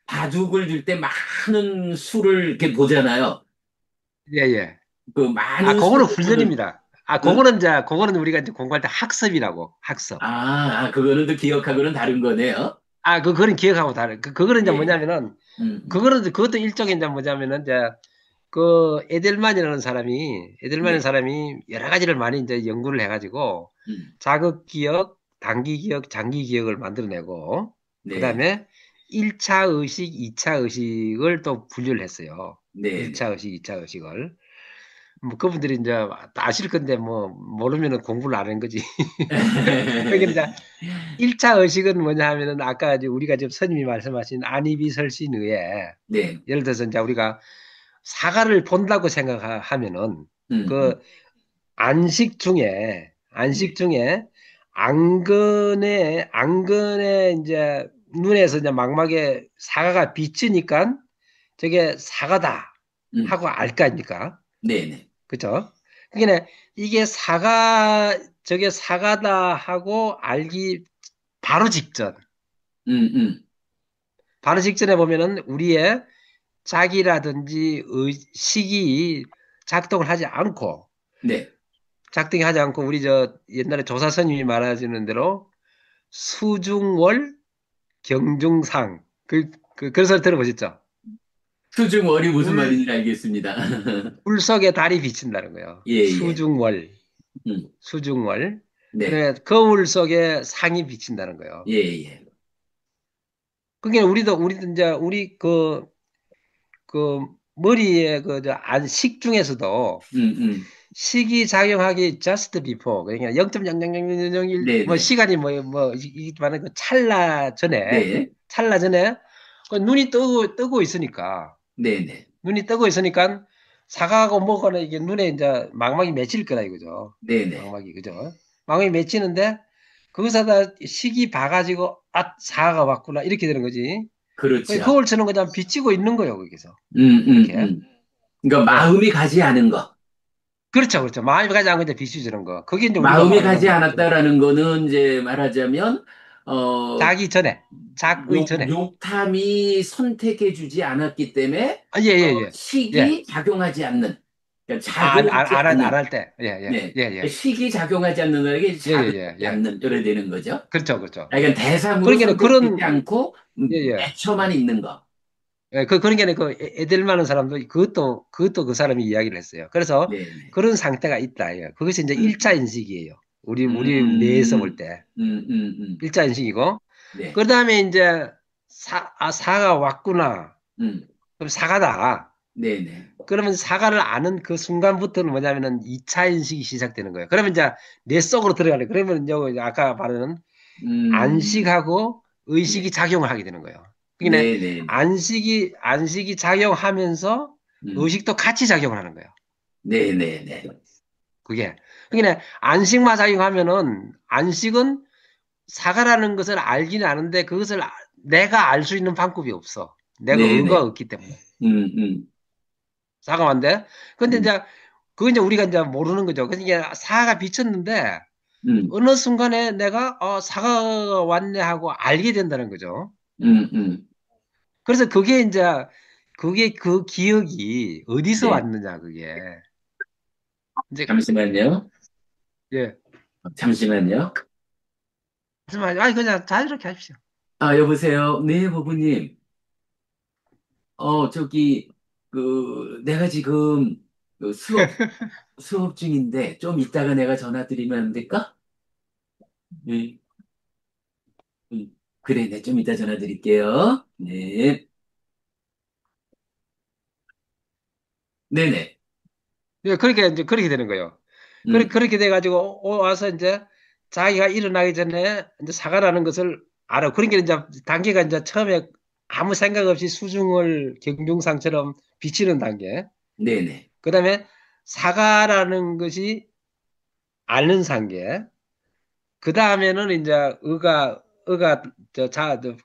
A: 바둑을 둘 때 많은 수를 이렇게 보잖아요.
B: 예, 예.
A: 그
B: 아,
A: 많은
B: 그거는
A: 수를 보는,
B: 훈련입니다. 아,
A: 응?
B: 그거는 우리가 이제 공부할 때 학습이라고. 학습.
A: 그거는 또 기억하고는 다른 거네요.
B: 그거는 기억하고 다른. 그거는 이제
A: 예.
B: 뭐냐면은,
A: 음,
B: 그것도 일종의 이제 뭐냐면은, 이제, 그, 에델만이라는
A: 네.
B: 사람이 여러 가지를 많이 이제 연구를 해가지고,
A: 음,
B: 자극 기억, 단기 기억, 장기 기억을 만들어내고, 그
A: 네.
B: 다음에 1차 의식, 2차 의식을 또 분류를 했어요.
A: 네.
B: 1차
A: 네.
B: 의식, 2차 의식을. 뭐, 그분들이 이제 다 아실 건데, 뭐, 모르면은 공부를 안 한 거지. 그러니까 이제 1차 의식은 뭐냐 하면은 아까 이제 우리가 지금 스님이 말씀하신 안이비설신의에
A: 네.
B: 예를 들어서 이제 우리가 사과를 본다고 생각하면은
A: 음, 음,
B: 그 안식
A: 네.
B: 중에 안근에 이제 눈에서 이제 망막에 사과가 비치니까 저게 사과다
A: 음,
B: 하고 알 거 아닙니까?
A: 네. 네.
B: 그죠? 그러니까 이게 저게 사과다 하고 알기 바로 직전.
A: 음, 음,
B: 바로 직전에 보면은 우리의 자기라든지 의식이 작동을 하지 않고
A: 네.
B: 작동이 하지 않고 우리 저 옛날에 조사선님이 말하시는 대로 수중월 경중상 그런 소리 들어보셨죠?
A: 수중월이 무슨
B: 물,
A: 말인지 알겠습니다.
B: 물 속에 달이 비친다는 거예요.
A: 예, 예.
B: 수중월,
A: 음,
B: 수중월.
A: 네.
B: 그래 거울 속에 상이 비친다는 거예요.
A: 예, 예.
B: 그게 우리도 이제 우리 그 머리에 그저안식 중에서도
A: 음, 음.
B: 식이 작용하기 just before 그러니까 0.000001 뭐
A: 네네.
B: 시간이 이 말하는 그
A: 네.
B: 찰나 전에 그 눈이 뜨고 있으니까
A: 네네.
B: 사과하고 뭐거나 이게 눈에 이제 망막이 맺힐 거다 이거죠.
A: 네네.
B: 망막이 그죠? 망막이 맺히는데 거기서 다 식이 봐가지고 사과가 왔구나 이렇게 되는 거지. 그
A: 그렇죠.
B: 거울처럼 그냥 비치고 있는 거예요 거기서
A: 음, 음,
B: 이렇게.
A: 그러니까
B: 예.
A: 마음이 가지 않은 거.
B: 그렇죠, 그렇죠. 마음이 가지 않고 이제 비추주는 거. 그게 이제 우리가
A: 마음이 가지
B: 말하는 좀
A: 않았다라는 거는 이제 말하자면, 어,
B: 자기 전에, 작의 전에.
A: 욕탐이 선택해주지 않았기 때문에,
B: 예, 예, 예. 예.
A: 식이 작용하지 않는, 그러니까 작용하지
B: 안
A: 않는,
B: 할 때. 예, 예,
A: 네.
B: 예, 예.
A: 식이 작용하지 않는 거에게
B: 예, 예, 예,
A: 작용하지
B: 예.
A: 않는, 이래 되는 거죠.
B: 그렇죠, 그렇죠.
A: 그러니까 대상으로
B: 그러니까
A: 선택되지 않고,
B: 예, 예.
A: 대처만 있는 거.
B: 예, 그러니까 애들 많은 사람도 그것도 그 사람이 이야기를 했어요. 그래서
A: 네네.
B: 그런 상태가 있다. 예. 그것이 이제
A: 음,
B: 1차 인식이에요. 우리 뇌에서 볼
A: 음,
B: 때.
A: 음, 음, 음.
B: 1차 인식이고.
A: 네.
B: 그 다음에 이제 사가 왔구나.
A: 음,
B: 그럼 사과다.
A: 네네.
B: 그러면 사과를 아는 그 순간부터는 뭐냐면은 2차 인식이 시작되는 거예요. 그러면 이제 뇌 속으로 들어가네. 그러면 이제 아까 말하는
A: 음,
B: 안식하고 의식이
A: 네.
B: 작용을 하게 되는 거예요. 그러니까
A: 네네네.
B: 안식이 작용하면서
A: 음,
B: 의식도 같이 작용을 하는 거예요.
A: 네네네.
B: 그게. 그러니까 안식만 작용하면은 안식은 사과라는 것을 알기는 아는데 그것을 내가 알 수 있는 방법이 없어. 내가 의가
A: 네네.
B: 없기 때문에.
A: 음, 음,
B: 사과만데. 근데
A: 음,
B: 이제 그거 이제 우리가 이제 모르는 거죠. 그러니까 사과가 비쳤는데
A: 음,
B: 어느 순간에 내가 사과가 왔네 하고 알게 된다는 거죠.
A: 음, 음.
B: 그래서 그게 이제 그게 그 기억이 어디서
A: 네.
B: 왔느냐 그게 이제
A: 잠시만요.
B: 예.
A: 잠시만요.
B: 하지만 아니 그냥 자유롭게 하십시오.
A: 아, 여보세요. 네, 부부님. 저기, 내가 지금 그 수업 중인데, 좀 이따가 내가 전화 드리면 안 될까? 네. 그래, 네, 좀 이따 전화 드릴게요. 네. 네네.
B: 예, 그렇게 이제 그렇게 되는 거예요.
A: 음,
B: 그렇게 돼가지고 와서 이제 자기가 일어나기 전에 이제 사과라는 것을 알아. 그러니까 이제 단계가 이제 처음에 아무 생각 없이 수중을 경중상처럼 비치는 단계.
A: 네네.
B: 그다음에 사과라는 것이 앓는 단계. 그 다음에는 이제 의가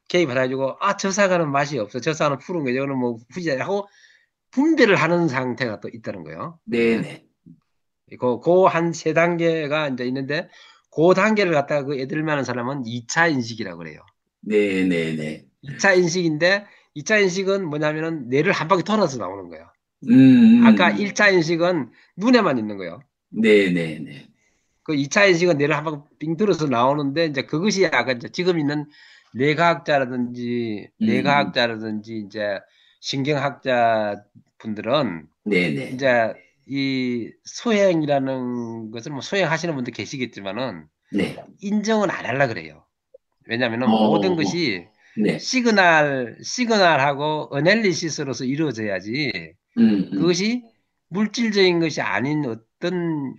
B: 개입해가지고 저 사과는 맛이 없어. 저 사과는 푸른 거죠. 이거는 뭐 후지하고 분별을 하는 상태가 또 있다는 거예요. 이게.
A: 네네.
B: 그 한 세 단계가 이제 있는데, 그 단계를 갖다가 그 애들 많은 사람은 2차 인식이라고 그래요.
A: 네네네.
B: 2차 인식인데, 2차 인식은 뭐냐면은 뇌를 한 바퀴 돌아서 나오는 거예요.
A: 음, 음,
B: 아까
A: 음.
B: 1차 인식은 눈에만 있는 거예요.
A: 네네네.
B: 그 2차 인식은 뇌를 한 바퀴 빙 돌아서 나오는데, 이제 그것이 아까 이제 지금 있는
A: 음,
B: 뇌과학자라든지 이제 신경학자 분들은
A: 네네.
B: 이제 이 소행이라는 것을 뭐 소행하시는 분도 계시겠지만은
A: 네.
B: 인정은 안 하려 그래요. 왜냐하면은 모든
A: 어,
B: 것이
A: 네.
B: 시그널하고 어널리시스로서 이루어져야지
A: 음, 음,
B: 그것이 물질적인 것이 아닌 어떤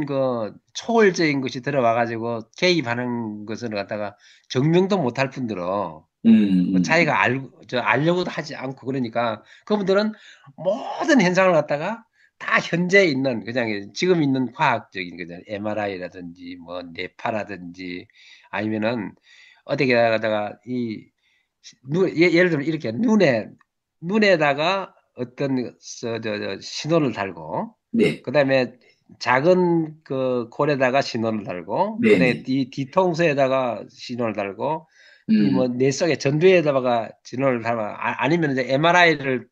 B: 그 초월적인 것이 들어와 가지고 개입하는 것을 갖다가 증명도 못할 뿐더러 그
A: 음.
B: 자기가 알려고도 하지 않고 그러니까 그분들은 모든 현상을 갖다가 다 현재 있는 그냥 지금 있는 과학적인 그냥 MRI라든지 뭐 뇌파라든지 아니면은 어떻게 하다가 예를 들면 이렇게 눈에다가 어떤 신호를 달고
A: 네.
B: 그다음에 작은 그 골에다가 신호를 달고 그다음에
A: 네네.
B: 뒤통수에다가 신호를 달고 이 뭐
A: 음.
B: 뇌 속에 전두에다가 진호를 달아 아니면 이제 MRI를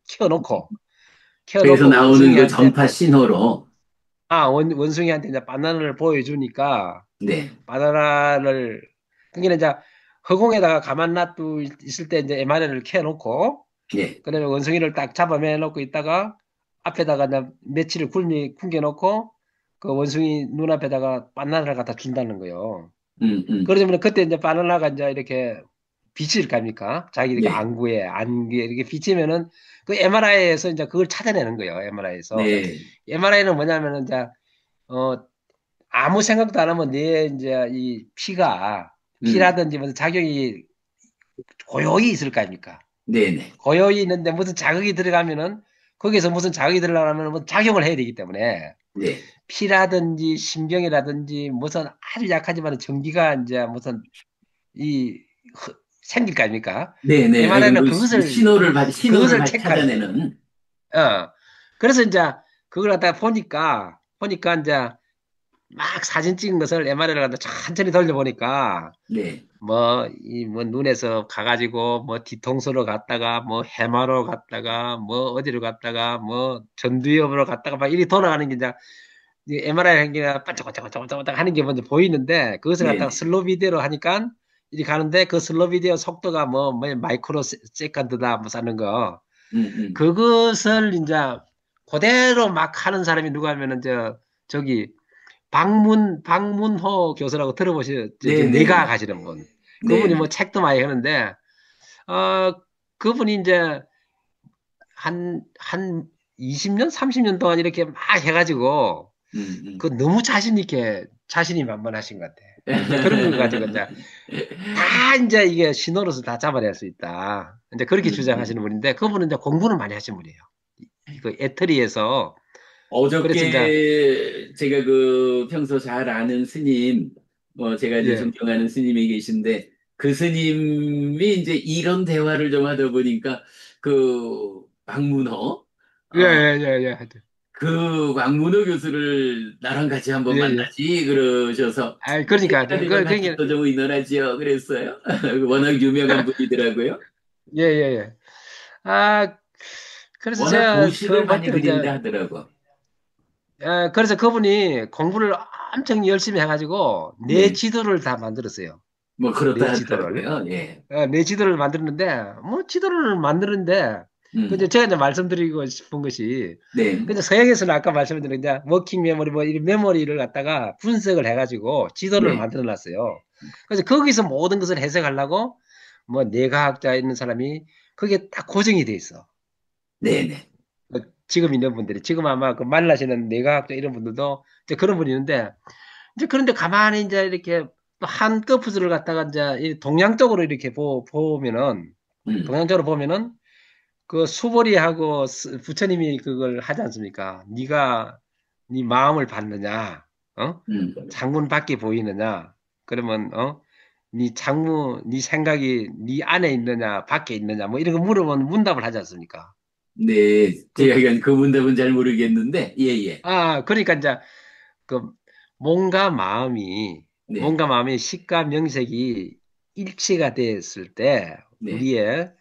A: 그래서
B: 켜놓고
A: 나오는 그
B: 원숭이한테
A: 전파 신호로,
B: 원숭이한테 이제 바나나를 보여주니까
A: 네.
B: 바나나를 그게 이제 허공에다가 가만 놔두 있을 때 이제 MRI를 켜놓고
A: 네.
B: 그다음에 원숭이를 딱 잡아매 놓고 있다가 앞에다가 이제 며칠을 굶겨 놓고 그 원숭이 눈앞에다가 바나나를 갖다 준다는 거예요.
A: 음.
B: 그러면 그때 이제 바나나가 이제 이렇게 비칠 거 아닙니까? 자기가
A: 네.
B: 안구에 이렇게 비치면은 그 MRI에서 이제 그걸 찾아내는 거예요. MRI에서.
A: 네.
B: MRI는 뭐냐면은 이제 어 아무 생각도 안 하면 내 이제 이
A: 음.
B: 피라든지 무슨 작용이 고요히 있을 거 아닙니까?
A: 네네.
B: 고요히 있는데 무슨 자극이 들어가면은 거기서 무슨 자극이 들어가면 뭐 작용을 해야 되기 때문에
A: 네.
B: 피라든지 신경이라든지 무슨 아주 약하지만 전기가 이제 무슨 이 생길 거 아닙니까?
A: 네네.
B: MRI는
A: 신호를
B: 그것을 체크하는 거예요.
A: 찾아내는,
B: 어. 그래서 이제 그걸 갖다가 보니까 이제 막 사진 찍은 것을 MRI를 갖다 천천히 돌려보니까
A: 네.
B: 뭐 눈에서 가가지고 뭐 뒤통수로 갔다가 뭐 해마로 갔다가 뭐 어디로 갔다가 뭐 전두엽으로 갔다가 막 이리 돌아가는 게 이제 MRI 하는 게 반짝반짝반짝반짝 하는 게 먼저 보이는데 그것을 갖다가
A: 네네.
B: 슬로우 비디오로 하니까 이리 가는데 그 슬로우 비디오 속도가 뭐 마이크로 세컨드다 뭐 사는 거
A: 음.
B: 그것을 이제 그대로 막 하는 사람이 누가 하면은 저기 박문호 교수라고 들어보셨죠? 뇌과학
A: 네네네.
B: 하시는 분. 그분이 뭐
A: 네네.
B: 책도 많이 하는데, 어, 그분이 이제 한 20년, 30년 동안 이렇게 막 해가지고,
A: 음.
B: 너무 자신이 만만하신 것 같아. 이제 그런 거 가지고 이제 다 이제 이게 신호로서 다 잡아낼 수 있다. 이제 그렇게
A: 음.
B: 주장하시는 분인데, 그분은 이제 공부는 많이 하신 분이에요. 그 애터리에서. 그래서 이제,
A: 어저께 제가 평소 잘 아는 스님, 제가 이제
B: 예,
A: 존경하는 스님이 계신데, 그 스님이 이제 이런 대화를 좀 하다 보니까, 박문호,
B: 예, 예, 예, 예. 하여튼.
A: 그 왕문호 교수를 나랑 같이 한번
B: 예, 예.
A: 만나지 그러셔서
B: 아, 그러니까,
A: 시간 되면 같이 또 좀 의논하지요. 그랬어요. 워낙 유명한 분이더라고요.
B: 예, 예, 예. 아, 그래서
A: 워낙
B: 제가
A: 도식을
B: 그 볼
A: 많이
B: 때는 이제,
A: 그린다 하더라고.
B: 그래서 그분이 공부를 엄청 열심히 해가지고 내
A: 네.
B: 지도를 다 만들었어요.
A: 뭐
B: 내
A: 그렇다
B: 지도를.
A: 하더라고요. 예.
B: 내 지도를 만들었는데, 뭐 지도를 만드는데, 그 이제
A: 음.
B: 제가 이제 말씀드리고 싶은 것이,
A: 네.
B: 근데 서양에서는 아까 말씀드린 이제 워킹 메모리 뭐 이런 메모리를 갖다가 분석을 해가지고 지도를
A: 네.
B: 만들어 놨어요. 그래서 거기서 모든 것을 해석하려고 뭐 뇌과학자 있는 사람이 그게 딱 고정이 돼 있어.
A: 네네.
B: 지금 있는 분들이 지금 아마 그 만나시는 뇌과학자 이런 분들도 이제 그런 분이 있는데 이제 그런데 가만히 이제 이렇게 또 한꺼풀을 갖다가 이제 이 동양 쪽으로 이렇게 보면은
A: 음.
B: 동양적으로 보면은 그 수보리하고 부처님이 그걸 하지 않습니까? 네가 네 마음을 받느냐, 어?
A: 음.
B: 창문 밖에 보이느냐? 그러면 네 창문, 네 생각이 네 안에 있느냐, 밖에 있느냐, 뭐 이런 거 물어보면 문답을 하지 않습니까?
A: 네.
B: 그,
A: 제가 이건 그 문답은 잘 모르겠는데, 예, 예.
B: 그러니까 이제 그 몸과 마음이
A: 네.
B: 몸과 마음의 식과 명색이 일치가 됐을 때
A: 네.
B: 우리의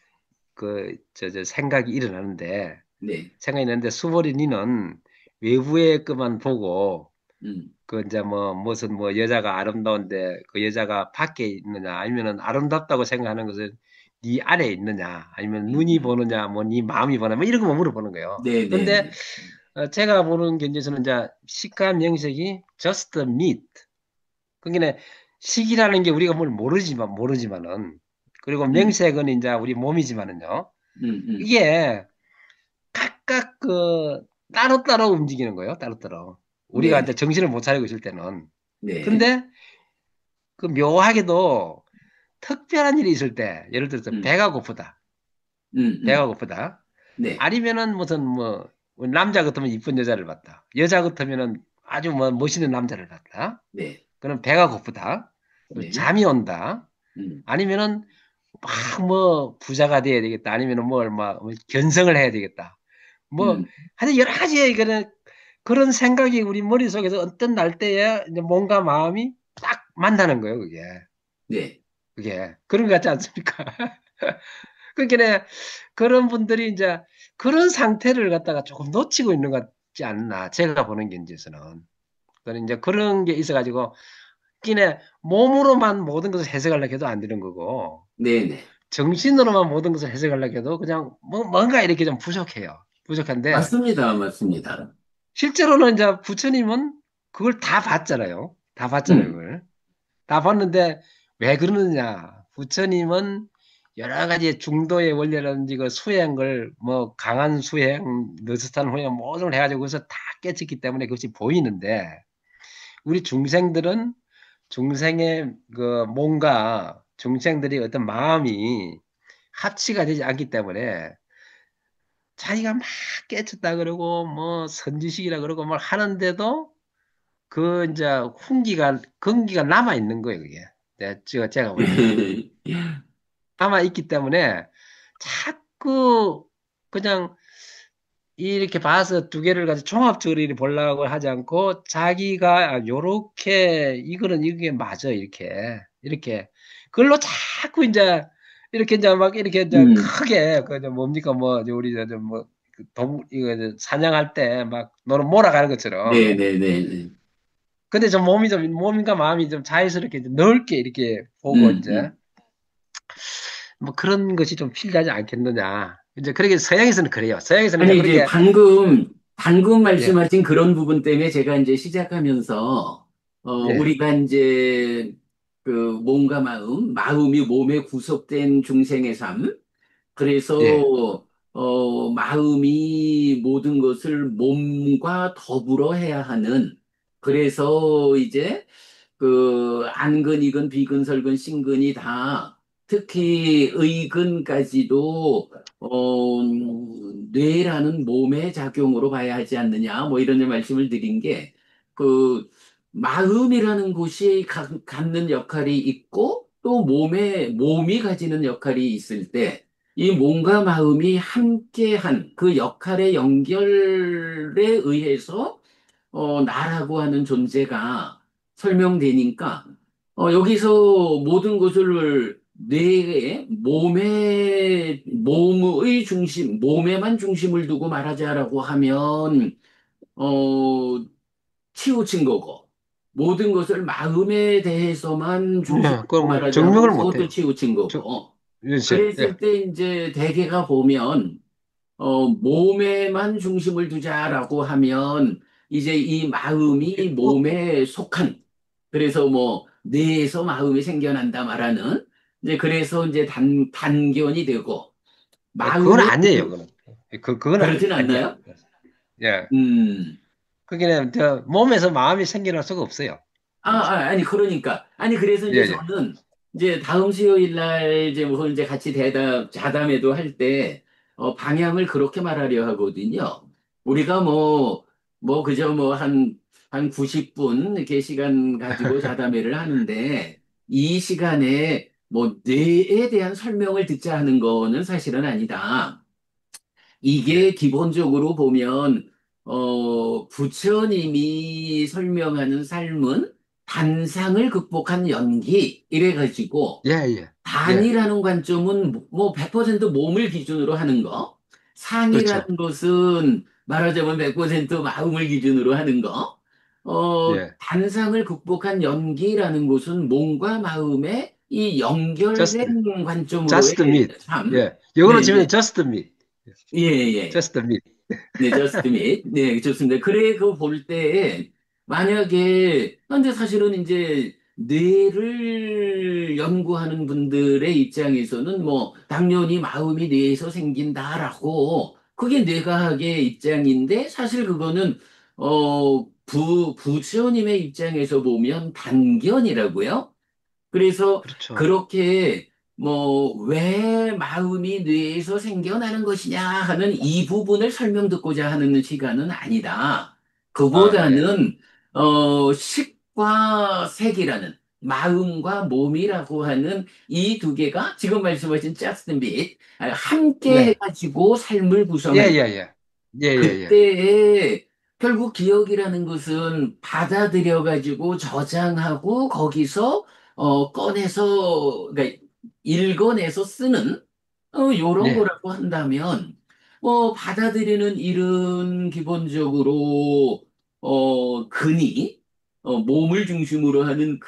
B: 저 생각이 일어나는데
A: 네.
B: 생각이 나는데 수월이 니는 외부의 것만 보고
A: 음.
B: 그 이제 뭐 무슨 뭐 여자가 아름다운데 그 여자가 밖에 있느냐 아니면은 아름답다고 생각하는 것은 네 안에 있느냐 아니면 눈이
A: 음.
B: 보느냐 뭐 네 마음이 보느냐 뭐 이런 거만 물어보는 거예요.
A: 네, 네,
B: 근데
A: 네.
B: 제가 보는 견지에서는 이제 식감 명색이 just meat. 그러니까 식이라는 게 우리가 뭘 모르지만은 그리고
A: 음.
B: 명색은 이제 우리 몸이지만은요.
A: 음.
B: 이게 각각 따로따로 움직이는 거예요. 따로따로. 우리가
A: 네,
B: 이제 정신을 못 차리고 있을 때는.
A: 네.
B: 근데 그 묘하게도 특별한 일이 있을 때, 예를 들어서
A: 음.
B: 배가 고프다. 배가
A: 음.
B: 고프다.
A: 네.
B: 아니면은 무슨 뭐 남자 같으면 이쁜 여자를 봤다. 여자 같으면은 아주 뭐 멋있는 남자를 봤다.
A: 네.
B: 그럼 배가 고프다. 또
A: 네.
B: 잠이 온다.
A: 음.
B: 아니면은 막 뭐 부자가 돼야 되겠다. 아니면은 뭐 얼마 견성을 해야 되겠다. 뭐
A: 음.
B: 하여튼 여러 가지 그런 생각이 우리 머릿속에서 어떤 날때에 이제 몸과 마음이 딱 만나는 거예요, 그게.
A: 네.
B: 그게. 그런 거 같지 않습니까? 그러니까 그런 분들이 이제 그런 상태를 갖다가 조금 놓치고 있는 것 같지 않나. 제가 보는 견지에서는. 그런 이제 그런 게 있어가지고, 끼네 몸으로만 모든 것을 해석하려고 해도 안 되는 거고,
A: 네, 네.
B: 정신으로만 모든 것을 해석하려고 해도 그냥 뭔가 이렇게 좀 부족해요. 부족한데,
A: 맞습니다. 맞습니다.
B: 실제로는 이제 부처님은 그걸 다 봤잖아요. 다 봤잖아요,
A: 음.
B: 그걸. 다 봤는데 왜 그러느냐. 부처님은 여러 가지 중도의 원리라든지 그 수행을 뭐 강한 수행, 느스탄 후행 모든 걸 해가지고 그래서 다 깨쳤기 때문에 그것이 보이는데 우리 중생들은 중생의 그 몸과 중생들이 어떤 마음이 합치가 되지 않기 때문에 자기가 막 깨쳤다 그러고 뭐 선지식이라 그러고 뭘 하는데도 그 이제 훈기가 근기가 남아 있는 거예요, 그게. 제가 볼 때는 남아 있기 때문에 자꾸 그냥 이렇게 봐서 두 개를 가지고 종합적으로 이렇게 보려고 하지 않고 자기가 요렇게 이거는 이게 맞아 이렇게 그걸로 자꾸 이제 이렇게 이제 막 이렇게 이제
A: 음.
B: 크게 그 뭡니까 뭐 이제 우리 뭐동 이거 사냥할 때 막 너는 몰아가는 것처럼
A: 네, 네, 네, 네.
B: 근데 좀 몸과 마음이 좀 자연스럽게 이제 넓게 이렇게 보고
A: 음.
B: 이제 뭐 그런 것이 좀 필요하지 않겠느냐. 이제 그러게 서양에서는 그래요. 서양에서는 이제
A: 아니, 이제
B: 그렇게
A: 방금
B: 예,
A: 말씀하신 그런 부분 때문에 제가 이제 시작하면서,
B: 예,
A: 우리가 이제 그 몸과 마음이 몸에 구속된 중생의 삶,
B: 예,
A: 그래서, 마음이 모든 것을 몸과 더불어 해야 하는, 그래서 이제 그 안근이근 비근설근 신근이 다 특히 의근까지도 뇌라는 몸의 작용으로 봐야 하지 않느냐 뭐 이런 말씀을 드린 게 그 마음이라는 곳이 갖는 역할이 있고 또 몸이 가지는 역할이 있을 때 이 몸과 마음이 함께한 그 역할의 연결에 의해서 나라고 하는 존재가 설명되니까 여기서 모든 것을 뇌에 몸의 중심, 몸에만 중심을 두고 말하자라고 하면 어, 치우친 거고 모든 것을 마음에 대해서만 중심을
B: 예,
A: 두고
B: 그럼
A: 말하자면
B: 증명을
A: 그것도
B: 못해요.
A: 치우친
B: 저,
A: 거고
B: 글쎄,
A: 그랬을
B: 예.
A: 때 이제 대개가 보면 몸에만 중심을 두자라고 하면 이제 이 마음이 몸에 속한 그래서 뭐 뇌에서 마음이 생겨난다 말하는 이제 그래서 이제 단견이 되고
B: 그건
A: 마음의
B: 아니에요, 그건. 그건
A: 그렇진
B: 아니야.
A: 않나요?
B: 예.
A: 음.
B: 그게 저 몸에서 마음이 생겨날 수가 없어요.
A: 아니, 그러니까. 아니, 그래서
B: 예,
A: 이제
B: 예.
A: 저는 이제 다음 수요일 날 이제 뭐 이제 같이 자담회도 할 때, 방향을 그렇게 말하려 하거든요. 우리가 그저 한 90분 이렇게 시간 가지고 자담회를 하는데, 이 시간에 뭐 뇌에 대한 설명을 듣자 하는 거는 사실은 아니다. 이게
B: 예.
A: 기본적으로 보면, 부처님이 설명하는 삶은 단상을 극복한 연기, 이래가지고,
B: 예, 예. 예.
A: 단이라는 관점은 뭐 100% 몸을 기준으로 하는 거,
B: 그렇죠.
A: 상이라는 것은 말하자면 100% 마음을 기준으로 하는 거,
B: 예.
A: 단상을 극복한 연기라는 것은 몸과 마음의 이
B: just,
A: 연결된 관점으로의
B: just meet.
A: 삶,
B: 예. 영어로
A: 네,
B: 치면
A: 네.
B: just meet.
A: 예, 예.
B: just meet.
A: 네, 저스트 밋. 네, 좋습니다. 그래, 그거 볼 때, 만약에, 현재 사실은 이제, 뇌를 연구하는 분들의 입장에서는 뭐, 당연히 마음이 뇌에서 생긴다라고, 그게 뇌과학의 입장인데, 사실 그거는, 부처님의 입장에서 보면 단견이라고요. 그래서
B: 그렇죠.
A: 그렇게 뭐 왜 마음이 뇌에서 생겨나는 것이냐 하는 이 부분을 설명 듣고자 하는 시간은 아니다.
B: 아, 예.
A: 그보다는 식과 색이라는 마음과 몸이라고 하는 이 두 개가 지금 말씀하신 잭슨 빛 함께
B: 네.
A: 해가지고 삶을
B: 예,
A: 구성한다.
B: 예, 예. 예, 예, 예.
A: 그때에 결국 기억이라는 것은 받아들여 가지고 저장하고 거기서 꺼내서 그러니까 읽어내서 쓰는 요런
B: 예.
A: 거라고 한다면 받아들이는 일은 기본적으로 근이 몸을 중심으로 하는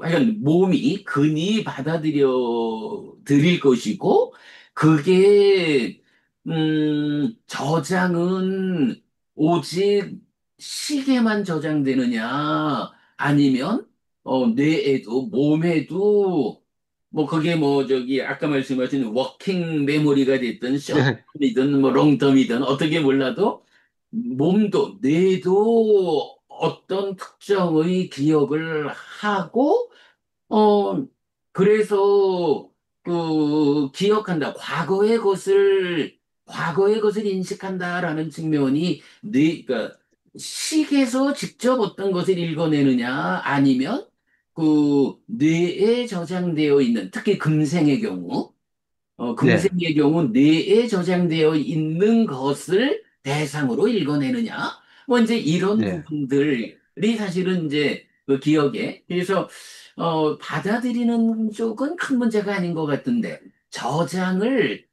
A: 하여간 몸이 근이 받아들여 드릴 것이고, 그게, 저장은 오직 시계만 저장되느냐, 아니면, 뇌에도, 몸에도, 그게 아까 말씀하신 워킹 메모리가 됐든,
B: 네.
A: 숏텀이든, 롱텀이든, 어떻게 몰라도, 몸도, 뇌도 어떤 특정의 기억을 하고, 어, 그래서 기억한다. 과거의 것을 인식한다라는 측면이 그러니까 식에서 직접 어떤 것을 읽어내느냐, 아니면 뇌에 저장되어 있는, 특히 금생의 경우,
B: 네.
A: 금생의 경우 뇌에 저장되어 있는 것을 대상으로 읽어내느냐? 뭐 이제 이런
B: 네.
A: 부분들이 사실은 이제 그 기억에 그래서 받아들이는 쪽은 큰 문제가 아닌 것 같은데 저장을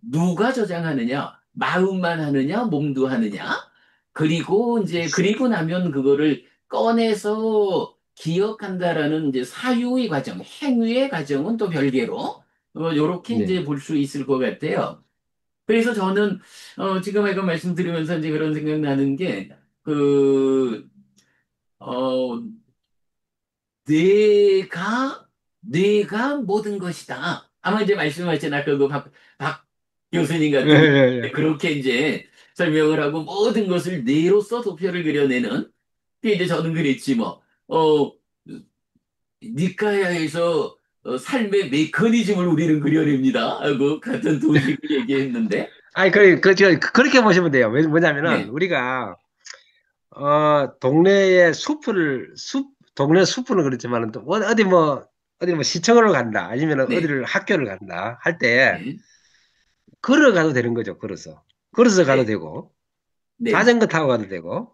A: 누가 저장하느냐? 마음만 하느냐? 몸도 하느냐? 그리고 이제 그리고 나면 그거를 꺼내서 기억한다라는 이제 사유의 과정, 행위의 과정은 또 별개로 요렇게 이제
B: 네.
A: 볼 수 있을 것 같아요. 그래서 저는 지금 아까 말씀드리면서 이제 그런 생각 나는 게 어, 뇌가 모든 것이다. 아마 이제 말씀하신 아까 박 교수님
B: 예,
A: 같은
B: 예, 예.
A: 그렇게 이제 설명을 하고 모든 것을 뇌로서 도표를 그려내는 그게 이제 저는 그랬지 뭐. 니까야에서 삶의 메커니즘을 우리는 그려냅니다. 하고 같은 도식을 얘기했는데,
B: 아니, 그렇게 보시면 돼요. 뭐냐면은,
A: 네,
B: 우리가, 동네 숲은 그렇지만은, 또, 어디 뭐, 어디 뭐 시청을 간다, 아니면
A: 네,
B: 어디를 학교를 간다 할 때,
A: 네,
B: 걸어가도 되는 거죠, 걸어서. 걸어서 가도
A: 네,
B: 되고,
A: 네, 네,
B: 자전거 타고 가도 되고,
A: 음,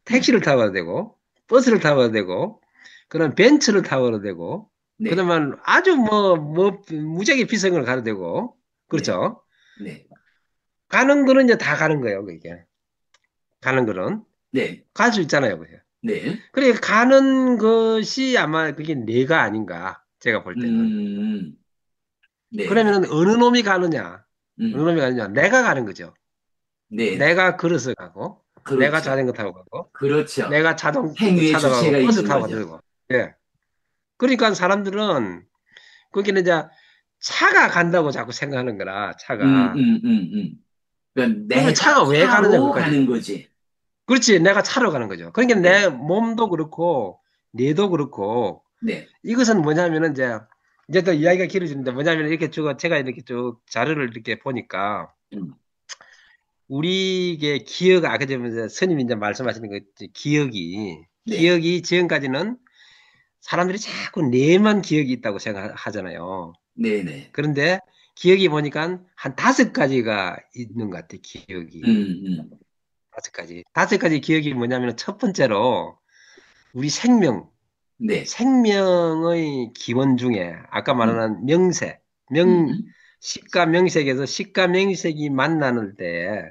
B: 택시를 타고 가도 되고, 버스를 타고 가도 되고, 그런 벤츠를 타고 가도 되고,
A: 네,
B: 그러면 아주 무지하게 비싼 걸 가도 되고,
A: 네,
B: 그렇죠?
A: 네,
B: 가는 거는 이제 다 가는 거예요, 그게. 가는 거는.
A: 네,
B: 갈 수 있잖아요, 그게.
A: 네,
B: 그래, 가는 것이 아마 그게 내가 아닌가, 제가 볼 때는.
A: 음, 네, 네,
B: 그러면 어느 놈이 가느냐? 어느
A: 음,
B: 놈이 가느냐? 내가 가는 거죠.
A: 네, 네,
B: 내가 걸어서 가고, 내가
A: 그렇죠.
B: 자전거 타고 가고,
A: 그렇죠.
B: 내가 자동차
A: 행위의
B: 타고 가고,
A: 주체가
B: 버스
A: 있는
B: 타고 가도
A: 거죠.
B: 되고. 예. 그러니까 사람들은 거기는 이제 차가 간다고 자꾸 생각하는 거라,
A: 음,
B: 차가.
A: 음, 음, 그러니까
B: 그러면
A: 내가
B: 차가 왜 가느냐,
A: 차로
B: 그까지.
A: 가는 거지.
B: 그렇지, 내가 차로 가는 거죠. 그러니까
A: 네,
B: 내 몸도 그렇고, 뇌도 그렇고,
A: 네,
B: 이것은 뭐냐면은 이제 또 이야기가 길어지는데 뭐냐면 이렇게 쭉, 제가 이렇게 쭉 자료를 이렇게 보니까,
A: 음,
B: 우리의 기억, 아까 전에 스님이 이제 말씀하시는 그
A: 네,
B: 기억이 지금까지는 사람들이 자꾸 뇌만 기억이 있다고 생각하잖아요.
A: 네, 네,
B: 그런데 기억이 보니까 한 5가지가 있는 것 같아, 기억이.
A: 음,
B: 5가지. 5가지 기억이 뭐냐면 첫 번째로 우리
A: 네,
B: 생명의 기원 중에 아까
A: 음,
B: 말하는 명세,
A: 음,
B: 식과 명색에서 식과 명색이 만나는 때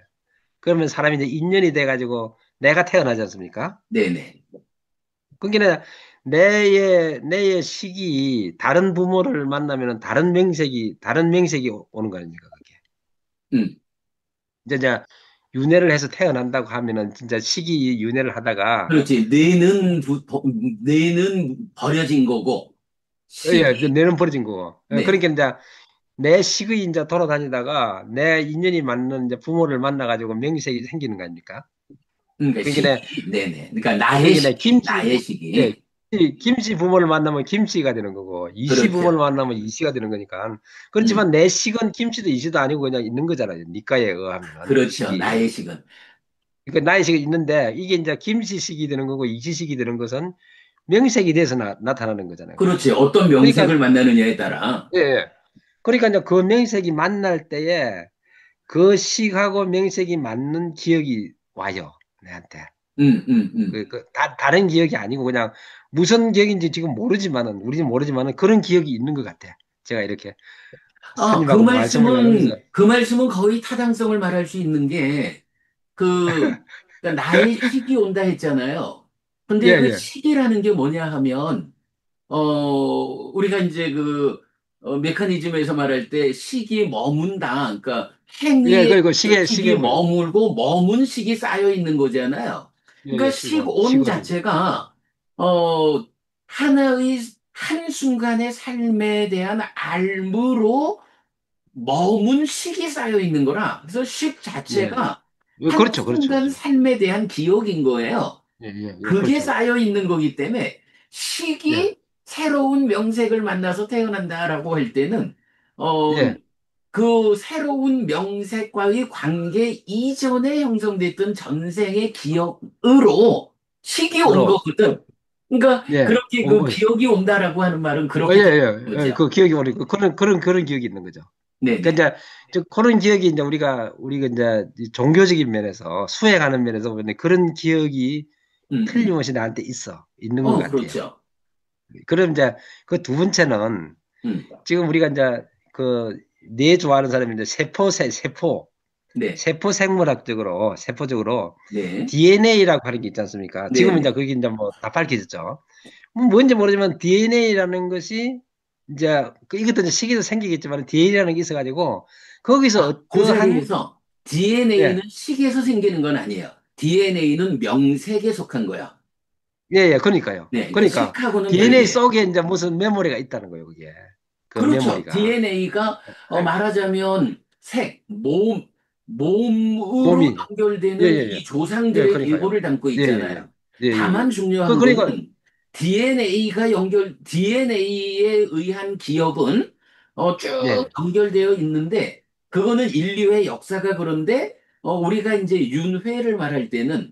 B: 그러면 사람이 이제 인연이 돼가지고 내가 태어나지 않습니까?
A: 네, 네,
B: 그러니까 내의 식이 다른 부모를 만나면 다른 명색이 오는 거 아닙니까, 그게.
A: 음,
B: 이제 윤회를 해서 태어난다고 하면은 진짜 식이 윤회를 하다가
A: 그렇지. 뇌는 버려진 거고,
B: 예, 그
A: 식이,
B: 뇌는 버려진 거고. 예,
A: 네,
B: 그러니까 이제 내 식의 이제 돌아다니다가 내 인연이 맞는 이제 부모를 만나가지고 명색이 생기는 거 아닙니까?
A: 그러니까
B: 그러니까 내,
A: 식이, 네, 네. 그러니까 나의
B: 그러니까 내
A: 식이, 나의
B: 예,
A: 식이.
B: 김씨 부모를 만나면 김씨가 되는 거고, 이씨 부모를
A: 그렇죠.
B: 만나면 이씨가 되는 거니까.
A: 음,
B: 그렇지만 내 식은 김씨도 이씨도 아니고 그냥 있는 거잖아요. 니까에 의하면,
A: 그렇죠.
B: 식이.
A: 나의 식은.
B: 그러니까 나의 식이 있는데, 이게 이제 김씨식이 되는 거고, 이씨식이 되는 것은 명색이 돼서 나타나는 거잖아요. 그게.
A: 그렇지. 어떤
B: 그러니까,
A: 명색을 만나느냐에 따라.
B: 예, 예. 그러니까 이제 그 명색이 만날 때에 그 식하고 명색이 맞는 기억이 와요. 내한테. 다른 기억이 아니고 그냥 무슨 기억인지 지금 모르지만은, 우리는 모르지만은 그런 기억이 있는 것 같아. 제가 이렇게
A: 그
B: 스님하고 말씀을 나누면서.
A: 말씀은 거의 타당성을 말할 수 있는 게, 그, 그러니까 나의 식이 온다 했잖아요.
B: 예,
A: 근데 그
B: 예.
A: 식이라는 게 뭐냐 하면, 우리가 이제 메커니즘에서 말할 때 식이 머문다. 그러니까
B: 예,
A: 행위에
B: 그리고
A: 의해서
B: 시계
A: 식이
B: 문제.
A: 머물고 머문 식이 쌓여 있는 거잖아요.
B: 예,
A: 그러니까
B: 예,
A: 식온
B: 시고는.
A: 자체가, 어, 하나의, 한순간의 삶에 대한 알무로 머문 식이 쌓여 있는 거라. 그래서 식
B: 예.
A: 자체가
B: 그렇죠, 그렇죠,
A: 한순간
B: 그렇죠.
A: 삶에 대한 기억인 거예요.
B: 예, 예, 예,
A: 그게
B: 그렇죠.
A: 쌓여 있는 거기 때문에
B: 예,
A: 식이 새로운 명색을 만나서 태어난다라고 할 때는 어,
B: 예,
A: 그 새로운 명색과의 관계 이전에 형성됐던 전생의 기억으로 식이 온
B: 으로.
A: 거거든. 그러니까
B: 예,
A: 그렇게 그 기억이 온다라고 하는 말은
B: 예,
A: 그렇게 되는
B: 예, 예.
A: 거죠.
B: 그 기억이 오니까 그런 기억이 있는 거죠.
A: 네네.
B: 그러니까 이제 그런 기억이 이제 우리가 이제 이 종교적인 면에서 수행하는 면에서 보면 그런 기억이
A: 음, 음.
B: 틀림없이 나한테 있는 것 같아요.
A: 그렇죠.
B: 그럼 이제 그 두 번째는
A: 음,
B: 지금 우리가 이제 그 뇌 좋아하는 사람이 이제
A: 네,
B: 세포 생물학적으로 세포적으로
A: 네,
B: DNA라고 하는 게 있지 않습니까? 지금 이제
A: 네네.
B: 그게 이제 뭐 다 밝혀졌죠. 뭔지 모르지만 DNA라는 것이 이제 이것도 이제 시기도 생기겠지만 DNA라는 게 있어가지고 거기서
A: 그
B: 어떠한
A: 자리에서 DNA는
B: 예,
A: 식에서 생기는 건 아니에요. DNA는 명색에 속한 거야.
B: 예, 예, 그러니까요.
A: 네, 그러니까
B: 그러니까
A: 식하고는
B: DNA
A: 별개예요.
B: 속에 이제 무슨 메모리가 있다는 거예요, 그게. 그
A: 그렇죠.
B: 메모리가.
A: DNA가
B: 예,
A: 말하자면 몸으로
B: 몸이. 예,
A: 연결되는
B: 예,
A: 이
B: 예. 예,
A: 조상들의
B: 그러니까요.
A: 일부를 담고
B: 예, 예,
A: 있잖아요.
B: 예. 예, 예,
A: 다만
B: 예.
A: 중요한
B: 그러니까,
A: 거는 DNA에 의한 기억은 쭉
B: 예,
A: 연결되어 있는데, 그거는 인류의 역사가 그런데, 우리가 이제 윤회를 말할 때는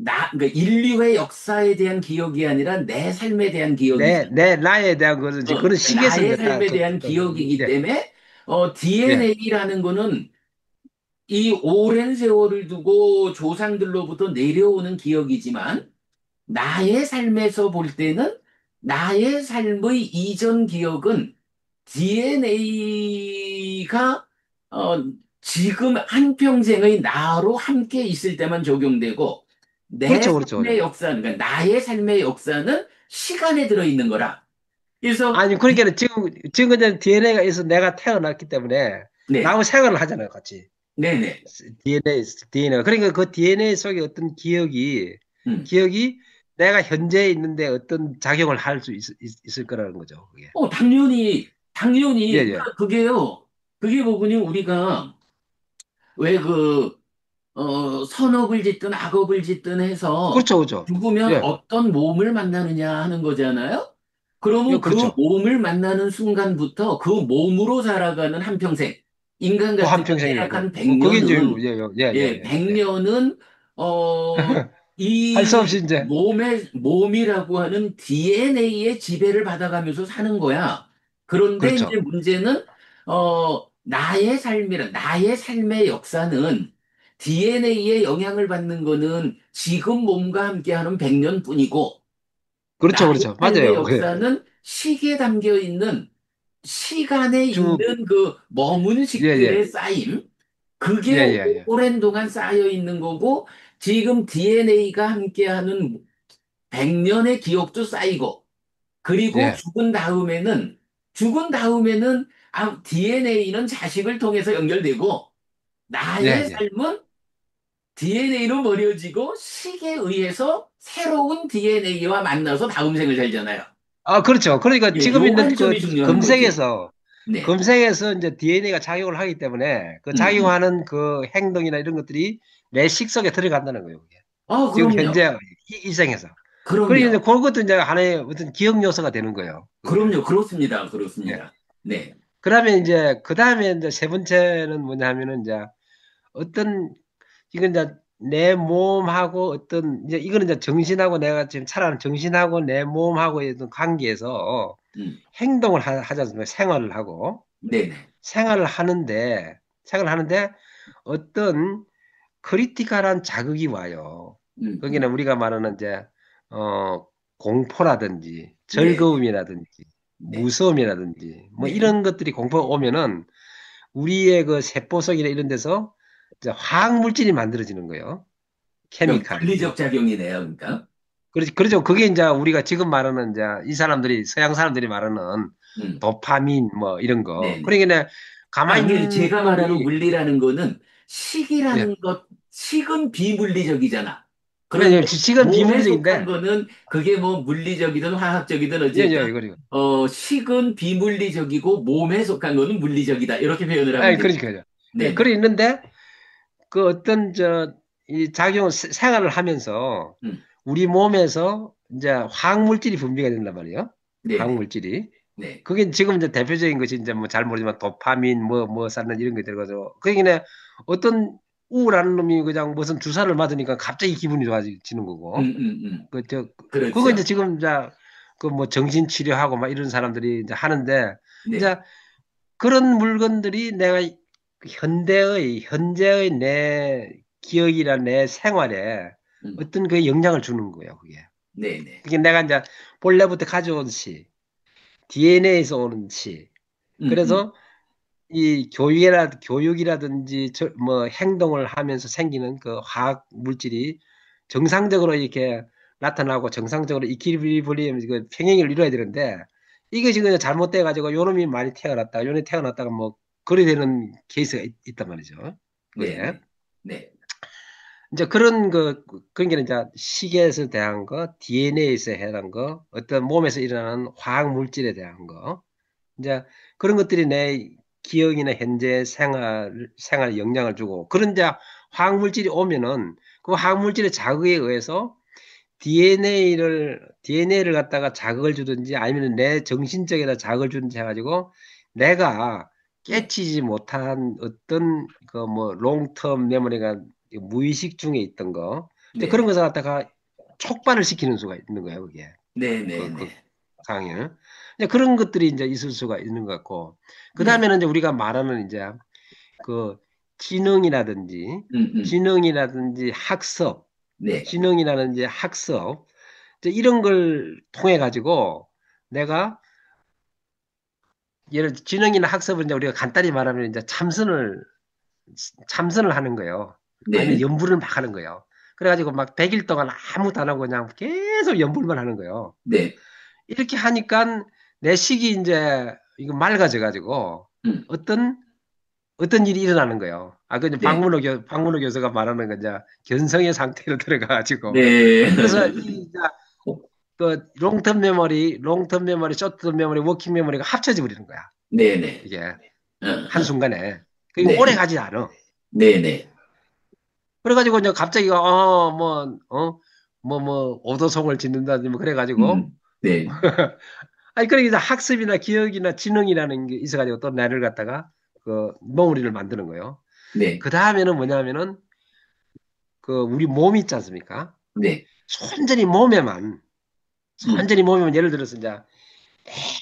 A: 그러니까 인류의 역사에 대한 기억이 아니라 내 삶에 대한 기억이지.
B: 나에 대한 것은 이제 그런 식에서
A: 나의
B: 이제 다
A: 삶에 대한 기억이기
B: 예,
A: 때문에
B: 예.
A: DNA라는 거는 이 오랜 세월을 두고 조상들로부터 내려오는 기억이지만 나의 삶에서 볼 때는 나의 삶의 이전 기억은 DNA가 지금 한평생의 나로 함께 있을 때만 적용되고 내
B: 그렇죠, 그렇죠.
A: 삶의
B: 그렇죠.
A: 역사는, 그러니까 나의 삶의 역사는 시간에 들어있는 거라. 그래서,
B: 아니, 그러니까 지금 그냥 DNA가 있어 내가 태어났기 때문에 나하고
A: 네,
B: 생활을 하잖아요, 같이.
A: 네네.
B: DNA가. 그러니까 그 DNA 속에 어떤
A: 음.
B: 기억이 내가 현재에 있는데 어떤 작용을 할 수 있을 거라는 거죠, 그게.
A: 당연히,
B: 예, 예.
A: 그게요. 그게 뭐군요. 우리가 왜 선업을 짓든 악업을 짓든 해서
B: 그렇죠, 그렇죠.
A: 죽으면
B: 예,
A: 어떤 몸을 만나느냐 하는 거잖아요.
B: 예,
A: 그러면 그
B: 그렇죠.
A: 몸을 만나는 순간부터 그 몸으로 살아가는 한평생. 인간
B: 그
A: 같으면
B: 한평생이죠.
A: 대략 한
B: 그게 이제,
A: 100년은,
B: 예, 예, 예,
A: 예,
B: 예, 예.
A: 100년은, 어,
B: 할 수
A: 이
B: 없이 이제,
A: 몸이라고 하는 DNA의 지배를 받아가면서 사는 거야. 그런데 이제
B: 그렇죠.
A: 문제는, 나의 삶의 역사는 DNA의 영향을 받는 거는 지금 몸과 함께하는 100년 뿐이고,
B: 그렇죠,
A: 나의
B: 그렇죠.
A: 삶의
B: 맞아요. 그게.
A: 역사는 시기에 담겨 있는 시간에
B: 쭉,
A: 있는 그 머문
B: 예, 예,
A: 식들의 쌓임,
B: 예,
A: 그게
B: 예, 예.
A: 오랜 동안 쌓여 있는 거고, 지금 DNA가 함께하는 100년의 기억도 쌓이고, 그리고
B: 예,
A: 죽은 다음에는 DNA는 자식을 통해서 연결되고,
B: 예,
A: 나의
B: 예.
A: 삶은 DNA로 머려지고, 식에 의해서 새로운 DNA와 만나서 다음 생을 살잖아요.
B: 아, 그렇죠. 그러니까
A: 예,
B: 지금
A: 요
B: 있는
A: 관점이
B: 그
A: 중요한 거지.
B: 검색에서,
A: 네.
B: 검색에서 이제 DNA가 작용을 하기 때문에 그
A: 음, 음.
B: 작용하는 그 행동이나 이런 것들이 내 식속에 들어간다는 거예요. 그게. 지금
A: 그럼요.
B: 현재 일생에서. 그러니까 이제
A: 그럼요.
B: 그것도 이제 하나의 어떤 기억 요소가 되는 거예요. 그게.
A: 그럼요. 그렇습니다.
B: 예.
A: 그렇습니다. 네.
B: 그러면 이제 그 다음에 이제 세 번째는 뭐냐면은 이제 어떤 이건 이제 내 몸하고 어떤 이제 이거는 이제 정신하고 내가 지금 살아가는 정신하고 내 몸하고의 어떤 관계에서
A: 음.
B: 행동을 하지 않습니까? 생활을 하고
A: 네네.
B: 생활을 하는데 생활을 하는데 어떤 크리티컬한 자극이 와요. 거기는
A: 음.
B: 우리가 말하는 이제 어 공포라든지
A: 네네.
B: 즐거움이라든지
A: 네.
B: 무서움이라든지 뭐
A: 네.
B: 이런 것들이 공포가 오면은 우리의 그 세포석이나 이런 데서 이제 화학 물질이 만들어지는 거예요. 케미칼이.
A: 물리적 작용이네요. 그러니까.
B: 그렇죠. 그게 이제 우리가 지금 말하는 이제 이 사람들이 서양 사람들이 말하는
A: 음.
B: 도파민 뭐 이런 거.
A: 네네.
B: 그러니까 가만히
A: 근데
B: 있는
A: 제가 말하는
B: 우리
A: 물리라는 거는
B: 예.
A: 식은 비물리적이잖아. 그런데
B: 왜냐면 지식은
A: 몸에 속한
B: 비물리적인데
A: 거는 그게 뭐 물리적이든 화학적이든
B: 예,
A: 어쨌든
B: 예, 그리고
A: 식은 비물리적이고 몸에 속한 거는 물리적이다. 이렇게 표현을 하면
B: 예,
A: 되죠.
B: 그러니까요. 예,
A: 네네.
B: 그래 있는데 그 어떤 이 작용 생활을 하면서
A: 음.
B: 우리 몸에서 이제 화학 물질이 분비가 된단 말이에요. 화학
A: 네네.
B: 물질이.
A: 네.
B: 그게 지금 이제 대표적인 것이 이제 뭐 잘 모르지만 도파민 뭐 쌓는 이런 게 들어가서 그게 어떤 우울한 놈이 그냥 무슨 주사를 맞으니까 갑자기 기분이 좋아지는
A: 음,
B: 거고
A: 음, 음.
B: 그거 이제
A: 그렇죠.
B: 지금 이제 그 뭐 정신 치료하고 막 이런 사람들이 이제 하는데 이제
A: 네.
B: 그런 물건들이 내가 현재의 내 기억이나 내 생활에
A: 음.
B: 어떤 그 영향을 주는 거예요, 그게.
A: 네네.
B: 그게 내가 이제 본래부터 가져온 DNA에서 오는
A: 음, 음.
B: 그래서 이 교육이라든지 뭐 행동을 하면서 생기는 그 화학 물질이 정상적으로 이렇게 나타나고 정상적으로 이퀴리브리엄 그 평행을 이루어야 되는데 이게 지금 잘못돼 가지고 요놈이 많이 태어났다 요놈이 태어났다가 뭐 그래 되는 케이스가 단 말이죠. 그게
A: 네네. 네.
B: 이제 그런 그런 게 이제 식에서 대한 거, DNA에서 해당 거, 어떤 몸에서 일어나는 화학 물질에 대한 거 이제 그런 것들이 내 기억이나 현재 생활에 영향을 주고 그런 이제 화학물질이 오면은 그 화학물질의 자극에 의해서 DNA를 갖다가 자극을 주든지 아니면 내 정신적에다 자극을 주든지 해가지고 내가
A: 네.
B: 깨치지 못한 어떤 그 뭐 롱텀 메모리가 무의식 중에 있던 거 이제 그런
A: 네.
B: 것을 갖다가 촉발을 시키는 수가 있는 거예요, 그게.
A: 네네네.
B: 그 상황에는. 이제 그런 것들이 이제 있을 수가 있는 것 같고. 그
A: 네.
B: 다음에는 이제 우리가 말하는 이제 그 지능이라든지,
A: 음, 음.
B: 지능이라든지 학습,
A: 네.
B: 지능이라든지 학습, 이제 이런 걸 통해 가지고 내가 예를 들어 지능이나 학습을 이제 우리가 간단히 말하면 이제 참선을 하는 거예요. 아니면
A: 네.
B: 연불을 막 하는 거예요. 그래가지고 막 100일 동안 아무것도 안 하고 그냥 계속 연불만 하는 거예요.
A: 네.
B: 이렇게 하니까 내 식이 이제 이거 맑아져 가지고
A: 음,
B: 어떤 일이 일어나는 거예요. 아, 그
A: 네.
B: 박문호 교수가 말하는 건 이제 견성의 상태로 들어가 가지고
A: 네.
B: 그래서 이 이제 그 롱텀 메모리, 쇼트텀 메모리, 워킹 메모리가 합쳐져 버리는 거야.
A: 네네.
B: 이게
A: 어,
B: 한순간에. 그리고 오래
A: 네.
B: 가지 않아.
A: 네네.
B: 그래가지고 이제 갑자기 오도송을 짓는다든지 뭐 그래가지고
A: 네.
B: 아니 그러니까 이제 학습이나 기억이나 지능이라는 게 있어가지고 또 나를 갖다가 그 몽우리를 만드는 거예요.
A: 네.
B: 그 다음에는 뭐냐면은 그 우리 몸이 있지 않습니까?
A: 네.
B: 손전이 몸에만
A: 음,
B: 손전이 몸에만 예를 들어서 이제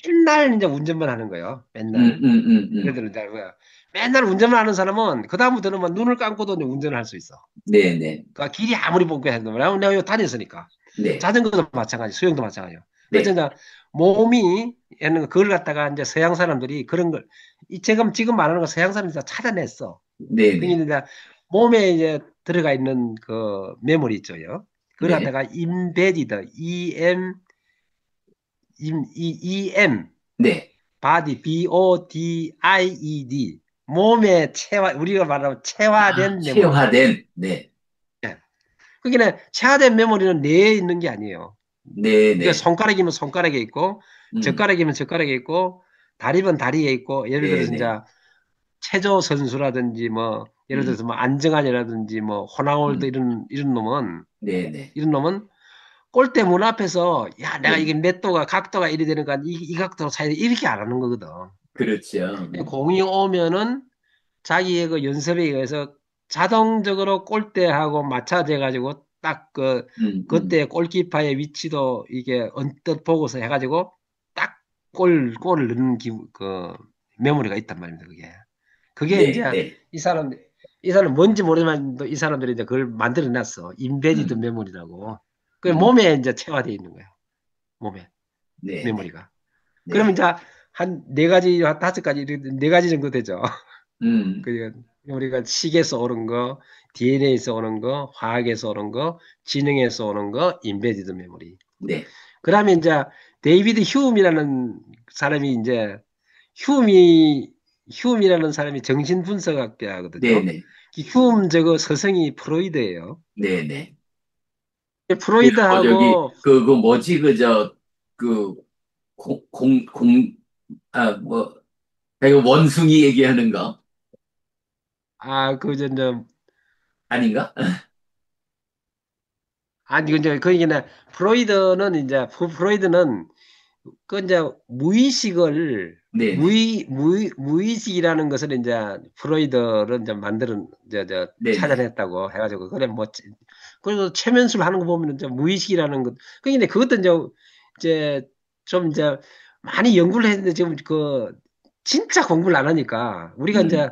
B: 맨날 이제 운전만 하는 거예요.
A: 음,
B: 맨날.
A: 음, 음,
B: 예를
A: 음.
B: 들어 이제 뭐야. 맨날 운전만 하는 사람은 그다음부터는 막 눈을 감고도 이제 운전을 할 수 있어.
A: 네네.
B: 그러니까 길이 아무리 보고 해도 왜냐면 내가 여기 다녔으니까.
A: 네.
B: 자전거도 마찬가지, 수영도 마찬가지요. 그래서
A: 네.
B: 이제 몸이 있는 그걸 갖다가 이제 서양 사람들이 그런 걸 지금 말하는 거 서양 사람들이 다 찾아냈어.
A: 네네.
B: 그러니까 이제 몸에 이제 들어가 있는 그 메모리 있죠요. 그걸
A: 네.
B: 갖다가 embedded, em,
A: 네.
B: body, bodied, 몸에 우리가 말하면
A: 아,
B: 체화된 메모리.
A: 체화된. 네.
B: 예. 그러니까 체화된 메모리는 뇌에 있는 게 아니에요. 그러니까
A: 네네.
B: 손가락이면 손가락에 있고,
A: 음,
B: 젓가락이면 젓가락에 있고, 다리면 다리에 있고, 예를 들어서 이제
A: 네네.
B: 체조 선수라든지 뭐, 예를
A: 음,
B: 들어서 뭐 안정환이라든지 뭐 호나월드
A: 음, 네네.
B: 이런 놈은 골대 문 앞에서 야 내가 이게
A: 네.
B: 몇 도가 각도가 이리 되니까 이 각도 차이 이렇게 안 하는 거거든.
A: 그렇죠.
B: 공이 오면은 자기의 그 연습에 의해서 자동적으로 골대하고 맞춰져 가지고 딱 그
A: 음.
B: 그때 골키퍼의 위치도 이게 언뜻 보고서 해가지고 딱 골을 넣는 그 메모리가 있단 말입니다. 그게
A: 네,
B: 이제
A: 네.
B: 이 사람 이 사람 뭔지 모르지만 이 사람들이 이제 그걸 만들어 놨어. 인베디드
A: 음,
B: 메모리라고. 그
A: 음.
B: 몸에 이제 체화되어 있는 거예요. 몸에
A: 네, 네.
B: 메모리가. 그러면
A: 네.
B: 이제 한 네 가지, 한 다섯 가지, 네 가지 정도 되죠.
A: 음,
B: 그 우리가 식에서 오는 거, DNA에서 오는 거, 화학에서 오는 거, 지능에서 오는 거, 인베디드 메모리.
A: 네.
B: 그다음에 이제 데이비드 휴움이라는 사람이 이제 휴움이 휴움이라는 사람이
A: 네,
B: 정신분석학자거든요.
A: 네.
B: 이 휴움 저거 스승이 프로이드예요.
A: 네, 네. 그,
B: 프로이드하고
A: 뭐지, 그, 아, 뭐, 이거 원숭이 얘기하는 거
B: 아그저
A: 아닌가?
B: 아니 이제 그 얘기는 프로이드는 이제 프로이드는 그 이제 무의식을
A: 네, 네.
B: 무의식이라는 것을 이제 프로이드를 이제 만드는 저
A: 네, 네.
B: 찾아냈다고 해가지고 그래 뭐 그리고 최면술 하는 거 보면 이제 무의식이라는 것 근데 그것도 이제 좀 이제 많이 연구를 했는데 지금 그 진짜 공부를 안 하니까 우리가
A: 음,
B: 이제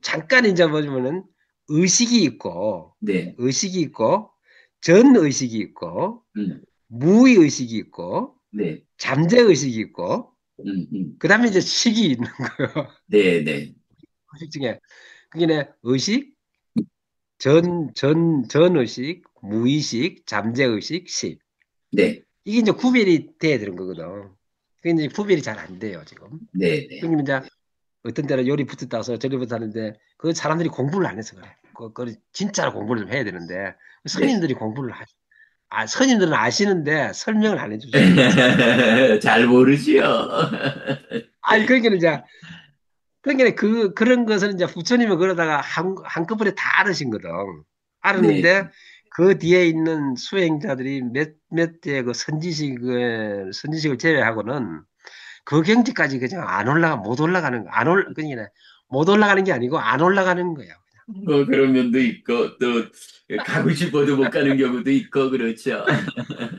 B: 잠깐 이제 보면은 의식이 있고
A: 네.
B: 의식이 있고 전 의식이 있고
A: 음,
B: 무의식이 있고
A: 네.
B: 잠재의식이 있고, 그 다음에 이제 식이 있는 거예요.
A: 네, 네.
B: 의식 중에. 그게 내 의식, 전의식, 무의식, 잠재의식, 식.
A: 네.
B: 이게 이제 구별이 돼야 되는 거거든. 그게 이제 구별이 잘 안 돼요, 지금.
A: 네, 네.
B: 그러면 이제 어떤 때는 요리 붙었다 서 저리 붙었는데, 그 사람들이 공부를 안 해서 그래. 진짜로 공부를 좀 해야 되는데,
A: 네.
B: 스님들이 스님들은 아시는데 설명을 안 해주시는 거예요.
A: 잘 모르지요.
B: 아니, 그러니까 이제 그러니까 그런 것을 이제 부처님은 그러다가 한꺼번에 다 알으신 거든.
A: 네.
B: 알았는데 그 뒤에 있는 수행자들이 몇 대 그 선지식을 제외하고는 그 경지까지 그냥 안 올라가, 못 올라가는 거, 그러니까 못 올라가는 게 아니고 안 올라가는 거예요.
A: 뭐 그런 면도 있고 또 가고 싶어도 못 가는 경우도 있고 그렇죠.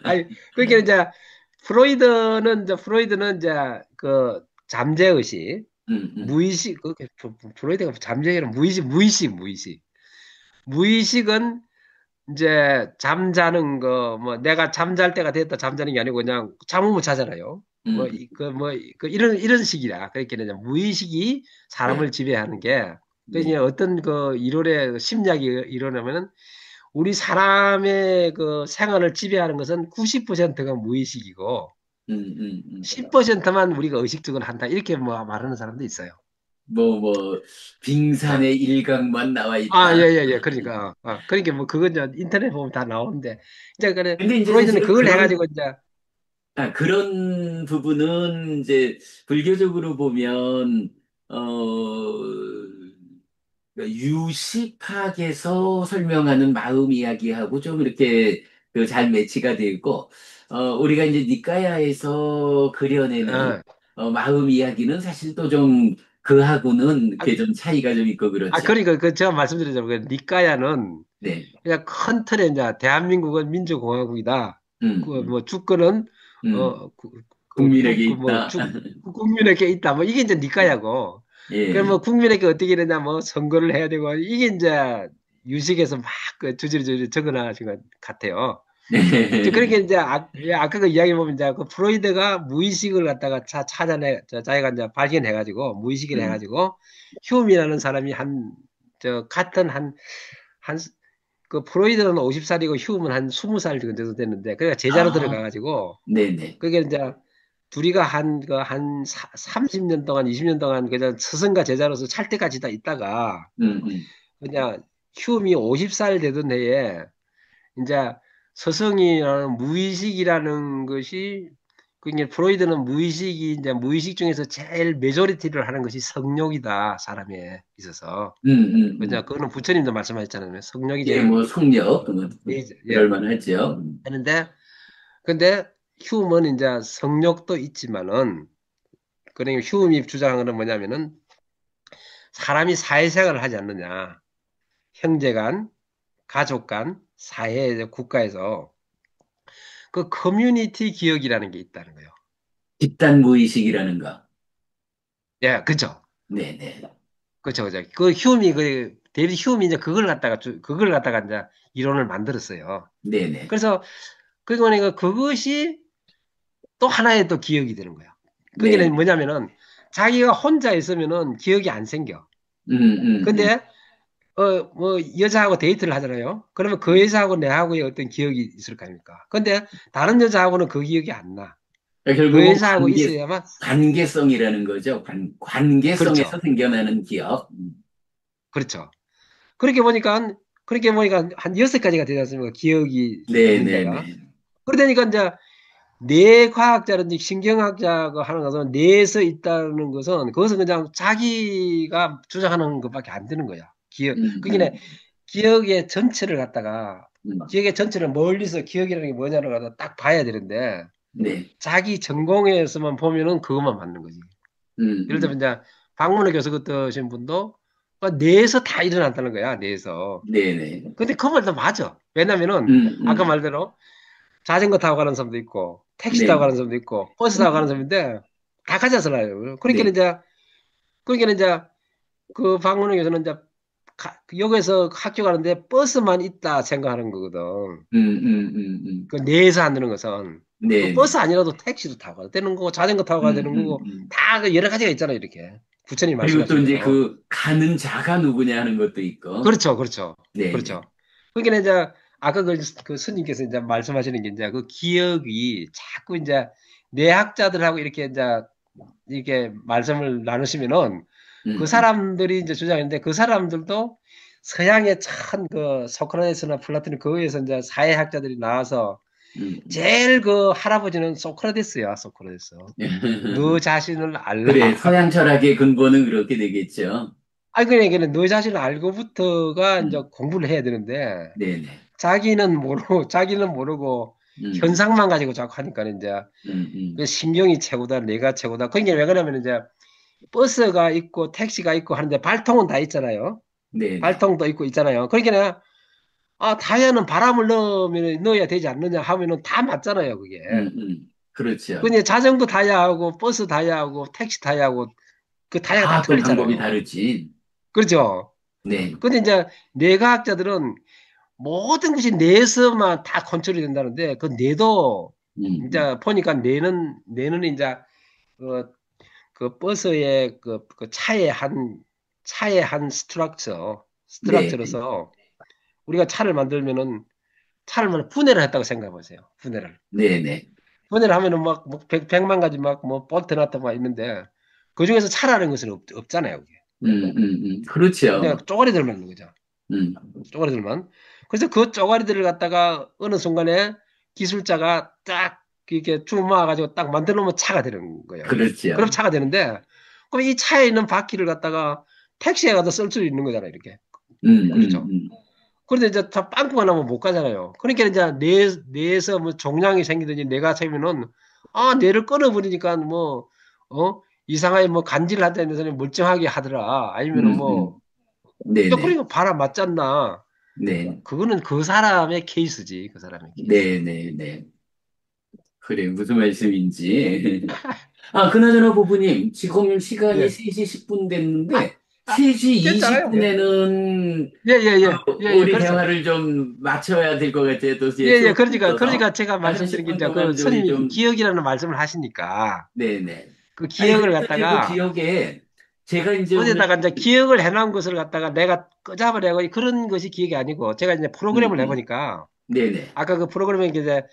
B: 아니, 그러니까 이제 프로이드는 이제 그 잠재의식,
A: 음,
B: 무의식, 프로이드가 잠재의식은 무의식. 무의식은 이제 잠자는 거, 뭐 내가 잠잘 때가 됐다 잠자는 게 아니고 그냥 잠으면 자잖아요. 뭐,
A: 음,
B: 이런 식이라. 그러니까 이제 무의식이
A: 네,
B: 사람을 지배하는 게, 그 이제
A: 네,
B: 어떤 그 이론의 심리학이 이러냐면은 우리 사람의 그 생활을 지배하는 것은 90%가 무의식이고
A: 음.
B: 10%만 우리가 의식적으로 한다. 이렇게 뭐 말하는 사람도 있어요.
A: 뭐
B: 어.
A: 빙산의 일각만 나와
B: 아, 예,
A: 있다.
B: 예, 예. 그러니까. 그러니까 뭐 그건 이제 인터넷 보면 다 나오는데. 이제 그래,
A: 근데 이제
B: 프로이드는
A: 사실은
B: 그걸
A: 그런
B: 해가지고 이제,
A: 그런 부분은 이제 불교적으로 보면 어 그러니까 유식학에서 설명하는 마음 이야기하고 좀 이렇게 그 잘 매치가 되고 우리가 이제 니까야에서 그려내는
B: 어.
A: 마음 이야기는 사실 또 좀 그하고는
B: 아,
A: 이렇게 좀 차이가 좀 있고 그렇죠.
B: 그러니까 그 제가 말씀드리자면 그 니까야는
A: 네.
B: 그냥 큰 틀에 이제 대한민국은 민주공화국이다. 그
A: 음,
B: 뭐 주권은
A: 음.
B: 어, 그,
A: 국민에게
B: 뭐
A: 있다.
B: 국민에게 있다. 뭐 이게 이제 니까야고. 그럼
A: 예.
B: 뭐 국민에게 어떻게 되냐 뭐 선거를 해야 되고 이게 이제 유식에서 막그 주저리 적어나가신 것 같아요. 그러니까 이제 아까 그 이야기 보면 이제 그 프로이드가 무의식을 갖다가 자기가 이제 발견해가지고 무의식을
A: 음.
B: 해가지고 휴움이라는 사람이 같은 한, 그 프로이드는 50살이고 휴움은 한 20살 정도 됐는데 그러니까 제자로
A: 아,
B: 들어가가지고
A: 네네.
B: 그게 이제 둘이가 한 30년 동안 20년 동안 그냥 스승과 제자로서 찰때까지 다 있다가
A: 음.
B: 그냥 휴움이 50살 되던 해에 이제 서성이라는 무의식이라는 것이 그러니까 프로이드는 무의식이 이제 무의식 중에서 제일 메조리티를 하는 것이 성욕이다 사람에 있어서 그냥
A: 음.
B: 그거는 부처님도 말씀하셨잖아요 성욕이
A: 예,
B: 제일
A: 뭐, 속력, 그럴
B: 예
A: 만하죠.
B: 하는데 근데 휴음은 이제 성욕도 있지만은 그러니까 휴음이 주장하는 건 뭐냐면은 사람이 사회생활을 하지 않느냐 형제 간 가족 간 사회 국가에서 그 커뮤니티 기억이라는 게 있다는 거예요.
A: 집단 무의식이라는 거.
B: 예, 그죠.
A: 네네.
B: 그죠. 그 데이비드 휴움이 이제 그걸 갖다가 이제 이론을 만들었어요.
A: 네네.
B: 그래서, 그러니까 그것이 또 하나의 또 기억이 되는 거예요. 그게
A: 네네.
B: 뭐냐면은, 자기가 혼자 있으면은 기억이 안 생겨.
A: 음.
B: 근데, 뭐, 여자하고 데이트를 하잖아요. 그러면 그
A: 음.
B: 여자하고 내하고의 어떤 기억이 있을 거 아닙니까? 근데 다른 여자하고는 그 기억이 안 나.
A: 그러니까
B: 그
A: 결국은
B: 여자하고 있어야만,
A: 관계성이라는 거죠. 관계성에서
B: 그렇죠.
A: 생겨나는 기억.
B: 그렇죠. 그렇게 보니까 한 6가지가 되지 않습니까? 기억이 있는 데가.
A: 네네네.
B: 그러다니까 이제 뇌과학자든지 신경학자가 하는 것은 뇌에서 있다는 것은 그것은 그냥 자기가 주장하는 것밖에 안 되는 거야. 그게
A: 음.
B: 기억의 전체를 갖다가
A: 음.
B: 기억의 전체를 멀리서 기억이라는 게 뭐냐를 갖다 딱 봐야 되는데
A: 네.
B: 자기 전공에서만 보면은 그것만 맞는 거지. 예를 들면
A: 음.
B: 이제 박문호 교수 같으신 분도 뇌에서 다 일어난다는 거야, 뇌에서.
A: 네네.
B: 근데 그 말도 맞아. 왜냐면은 아까
A: 음.
B: 말대로 자전거 타고 가는 사람도 있고 택시 타고
A: 네.
B: 가는 사람도 있고 버스 타고 가는
A: 음.
B: 사람인데 다 가져서나요.
A: 네.
B: 그러니까 이제 그 방문호 교수는 이제 여기서 학교 가는데 버스만 있다 생각하는 거거든. 그 뇌에서 안 되는 것은 그 버스
A: 네네.
B: 아니라도 택시도 타고 가야 되는 거고 자전거 타고 가야 되는 거고
A: 음.
B: 다 그 여러 가지가 있잖아요, 이렇게. 부처님
A: 그리고 또
B: 말씀하신
A: 이제
B: 대로.
A: 그 가는 자가 누구냐 하는 것도 있고.
B: 그렇죠, 그렇죠,
A: 네네.
B: 그렇죠. 그러니까 이제 아까 그 스님께서 이제 말씀하시는 게 이제 그 기억이 자꾸 이제 뇌학자들하고 이렇게 말씀을 나누시면은 그
A: 음.
B: 사람들이 이제 주장했는데 그 사람들도 서양의 참 그 소크라테스나 플라톤이 거기에서 이제 사회학자들이 나와서
A: 음.
B: 제일 그 할아버지는 소크라테스야, 소크라테스. 너 자신을
A: 그래,
B: 알라.
A: 서양 철학의 근본은 그렇게 되겠죠.
B: 그러니까 너 자신을 알고부터가 이제
A: 음.
B: 공부를 해야 되는데
A: 네네.
B: 자기는 모르고
A: 음.
B: 현상만 가지고 자꾸 하니까 이제 그
A: 음.
B: 신경이 최고다, 내가 최고다. 그러니까 왜 그러냐면 이제 버스가 있고 택시가 있고 하는데 발통은 다 있잖아요.
A: 네네.
B: 발통도 있고 있잖아요. 그러니까 타이어는 바람을 넣어야 되지 않느냐 하면은 다 맞잖아요, 그게.
A: 그렇죠.
B: 근데 자전거 타이어하고 버스 타이어하고 택시 타이어하고 그 타이어가 다
A: 다 또 방법이
B: 틀리잖아요.
A: 다르지.
B: 그렇죠?
A: 네.
B: 근데 이제 뇌과학자들은 모든 것이 뇌에서만 다 컨트롤이 된다는데 그 뇌도
A: 음.
B: 이제 보니까 뇌는 이제 그, 그 버스의 그 차의 한
A: 네. 네.
B: 스트럭처로서 우리가 차를 만들면은 차를 분해를 했다고 생각해 보세요. 분해를.
A: 네네.
B: 분해를 하면은 막 백만 가지 막 뭐 볼트 놨다 막 있는데 그 중에서 차라는 것은 없잖아요. 그게. 그냥
A: 그렇죠.
B: 쪼가리들만 있는 거죠.
A: 음.
B: 쪼가리들만. 그래서 그 쪼가리들을 갖다가 어느 순간에 기술자가 딱 이렇게 쭉 모아가지고 딱 만들어 놓으면 차가 되는 거예요. 그럼
A: 그렇죠.
B: 차가 되는데 그럼 이 차에 있는 바퀴를 갖다가 택시에 가서 쓸 수 있는 거잖아요. 이렇게. 그렇죠.
A: 음.
B: 그런데 이제 다 빵꾸가 나면 못 가잖아요. 그러니까 이제 뇌에서 뭐 종양이 생기든지 뇌가 생기면은 뇌를 끊어버리니까 뭐 이상하게 뭐 간질을 하다는 사람이 멀쩡하게 하더라. 아니면은 뭐 야,
A: 네네.
B: 그러니까 바람 맞지 않나.
A: 네.
B: 그거는 그 사람의 케이스지. 그 사람의 케이스.
A: 네네네. 그래, 무슨 말씀인지. 아, 그나저나 부부님, 지금 시간이
B: 예.
A: 3시 10분
B: 아,
A: 됐는데, 3시
B: 됐잖아요. 예.
A: 20분에는
B: 예, 예, 예. 예, 예.
A: 우리
B: 그래서.
A: 대화를 좀 맞춰야 될 것 같아요. 또
B: 예,
A: 이제
B: 예.
A: 수업이
B: 그러니까
A: 있어서.
B: 제가
A: 한
B: 말씀드린 게
A: 10분
B: 이제
A: 동안
B: 그
A: 이제 우리
B: 스님이
A: 좀,
B: 기억이라는 말씀을 하시니까
A: 네네.
B: 그
A: 아니,
B: 기억을
A: 그래서 이제 그
B: 갖다가
A: 기억에 제가 이제 오늘,
B: 어디다가 이제 기억을 해놓은 것을 갖다가 내가 끄잡으려고 그런 것이 기억이 아니고 제가 이제
A: 음,
B: 프로그램을
A: 음.
B: 해보니까
A: 네네.
B: 아까 그 프로그램에 이제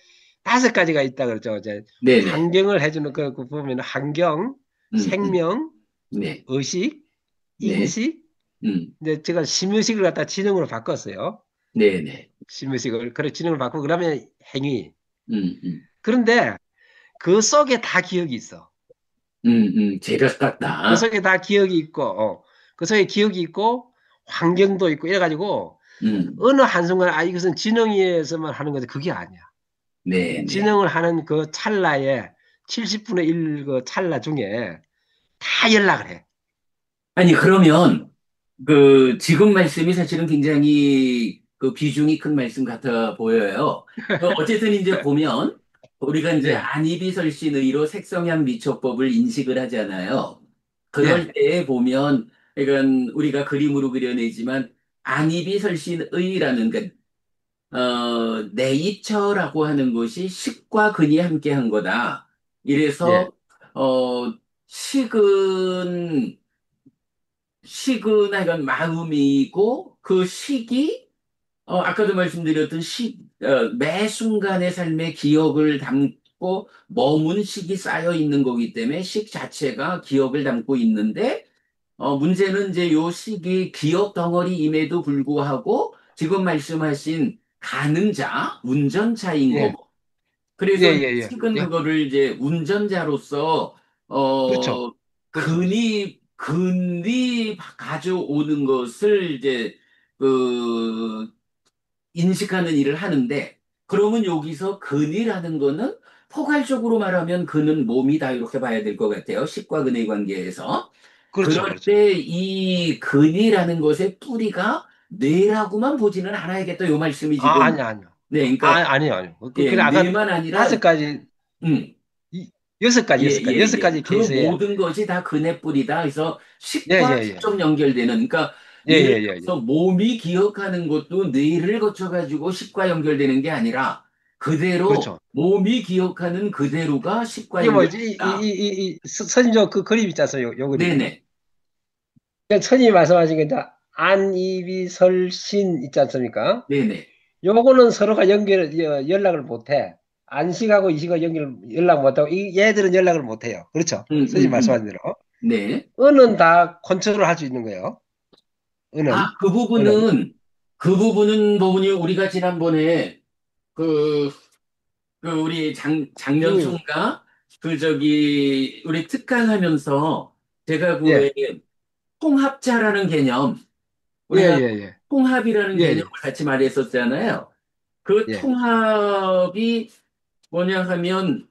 B: 5가지가 있다 그랬죠. 이제
A: 네네.
B: 환경을 해주는 그 보면 환경,
A: 음.
B: 생명,
A: 네.
B: 의식,
A: 네.
B: 인식.
A: 음.
B: 근데 제가 심의식을 갖다 지능으로 바꿨어요.
A: 네네.
B: 심의식을 그래 지능을 바꾸고 그러면 행위.
A: 음.
B: 그런데 그 속에 다 기억이 있어.
A: 제각
B: 그
A: 같다.
B: 속에 다 기억이 있고, 그 속에 기억이 있고 환경도 있고 이래가지고.
A: 음.
B: 어느 한순간에 이것은 지능에서만 하는 건데 그게 아니야.
A: 네네.
B: 지능을 하는 그 찰나에 70분의 1 그 찰나 중에 다 연락을 해.
A: 아니, 그러면, 지금 말씀이 사실은 굉장히 그 비중이 큰 말씀 같아 보여요. 어쨌든 이제 보면, 우리가 이제
B: 예,
A: 안이비설신의로 색성향 미초법을 인식을 하잖아요.
B: 예,
A: 그럴 때에 보면, 그러니까 우리가 그림으로 그려내지만, 안이비설신의라는, 네이처라고 하는 것이 식과 근이 함께한 거다.
B: 예,
A: 이래서, 식은, 식은 마음이고 그 식이 아까도 말씀드렸던 매 순간의 삶의 기억을 담고 머문 식이 쌓여 있는 거기 때문에 식 자체가 기억을 담고 있는데 문제는 이제 요 식이 기억 덩어리임에도 불구하고 지금 말씀하신 가능자, 운전자인
B: 예,
A: 거고
B: 예,
A: 그래서
B: 예, 예,
A: 식은
B: 예.
A: 그거를 이제 운전자로서
B: 그렇죠. 그렇죠, 그렇죠.
A: 근이 가져오는 것을 이제 그 인식하는 일을 하는데 그러면 여기서 근이라는 거는 포괄적으로 말하면 근은 몸이다 이렇게 봐야 될 것 같아요. 식과 근의 관계에서.
B: 그렇죠,
A: 그럴
B: 그렇죠.
A: 때 이 근이라는 것의 뿌리가 뇌라고만 보지는 않아야겠다. 요 말씀이 지금
B: 아니요, 아니요.
A: 네, 그러니까
B: 아니요, 아니요.
A: 예,
B: 그래, 아까
A: 뇌만 아니라
B: 5가지,
A: 음.
B: 여섯
A: 예,
B: 가지, 여섯 가지,
A: 예,
B: 여섯
A: 예.
B: 가지
A: 그
B: 케이스에,
A: 모든 것이 다 근의 뿌리다. 그래서
B: 예,
A: 식과
B: 예, 예.
A: 직접 연결되는, 그러니까
B: 예,
A: 예를
B: 예, 예, 예.
A: 들어서 몸이 기억하는 것도 뇌를 거쳐가지고 식과 연결되는 게 아니라 그대로
B: 그렇죠.
A: 몸이 기억하는 그대로가 식과
B: 이게 뭐지?
A: 연결된다.
B: 선조 그 그림 있지 않습니까? 요 그림.
A: 네네.
B: 그러니까 선생님이 말씀하신 게 이제 안이비설신 있지 않습니까?
A: 네네.
B: 요거는 서로가 연락을 못해. 안식하고 이식하고 연락 못하고, 얘들은 연락을 못해요. 그렇죠.
A: 음,
B: 선생님
A: 음, 음.
B: 말씀하신 대로.
A: 네.
B: 은은 다 컨트롤 할 수 있는 거예요.
A: 아,
B: 은은. 은은.
A: 그 부분은 뭐니 우리가 지난번에 그 우리
B: 이거,
A: 장년총가, 우리 특강하면서 제가 그
B: 예.
A: 왜 통합자라는 개념,
B: 예,
A: 우리가
B: 예, 예.
A: 통합이라는
B: 예,
A: 개념을
B: 예.
A: 같이 말했었잖아요. 그
B: 예.
A: 통합이 뭐냐 하면,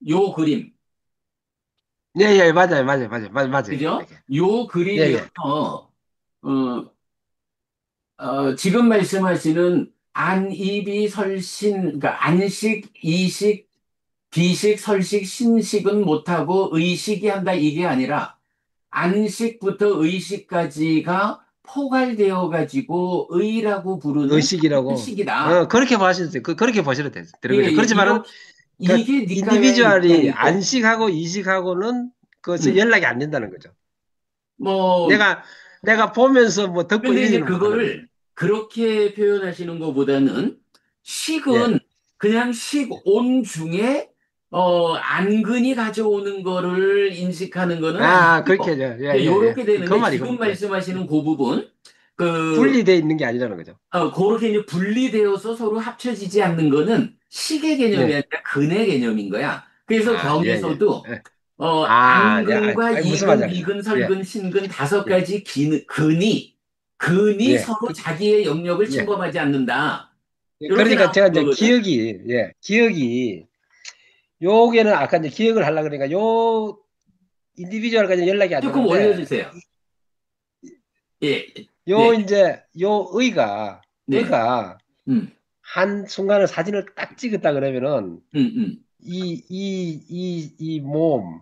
A: 요 그림,
B: 예, 예, 맞아요. 맞아요. 맞아요. 맞아요. 맞아요.
A: 그죠?
B: 이렇게.
A: 요
B: 예, 예.
A: 그림이어서, 지금 말씀하시는 안입이 설신, 그러니까 안식, 이식, 비식, 설식, 신식은 못하고 의식이 한다 이게 아니라 안식부터 의식까지가 포괄되어 가지고 의라고 부르는
B: 의식이라고.
A: 한식이다.
B: 그렇게 보시면 돼요. 그렇게 보시면 되는
A: 예,
B: 거죠.
A: 예,
B: 그렇지만은, 그,
A: 이게 니까야의
B: 인디비주얼이
A: 입장이고,
B: 안식하고 이식하고는 그
A: 음,
B: 연락이 안 된다는 거죠.
A: 뭐,
B: 내가, 내가 보면서 뭐 듣고
A: 근데 이제
B: 이러지는 못한다는 거죠.
A: 그거를 그렇게 표현하시는 것보다는
B: 예.
A: 식은 그냥 식온 중에 안근이 가져오는 거를 인식하는 거는
B: 그렇게,
A: 아니고
B: 예,
A: 이제
B: 예, 예.
A: 요렇게
B: 그
A: 되는데 지금
B: 말이군. 예.
A: 말씀하시는 그 부분 그
B: 분리되어 있는 게 아니라는 거죠.
A: 그렇게 이제 분리되어서 서로 합쳐지지 않는 거는 식의 개념이
B: 예.
A: 아니라 근의 개념인 거야. 그래서
B: 예, 예.
A: 경에서도
B: 예. 야,
A: 안근과
B: 무슨 말인지
A: 이근,
B: 알겠다.
A: 비근,
B: 예,
A: 설근, 신근 다섯
B: 예,
A: 가지 근이
B: 예.
A: 서로 자기의 영역을
B: 예.
A: 침범하지 않는다. 이렇게
B: 그러니까
A: 나오는
B: 제가 이제
A: 거거든.
B: 기억이, 요게는 아까 이제 기억을 하려고 그러니까 인디비주얼까지 연락이 안
A: 조금
B: 되는데,
A: 올려주세요. 예,
B: 요
A: 네,
B: 이제, 요
A: 네,
B: 의가
A: 음,
B: 한 순간에 사진을 딱 찍었다 그러면은,
A: 음, 음,
B: 이 몸,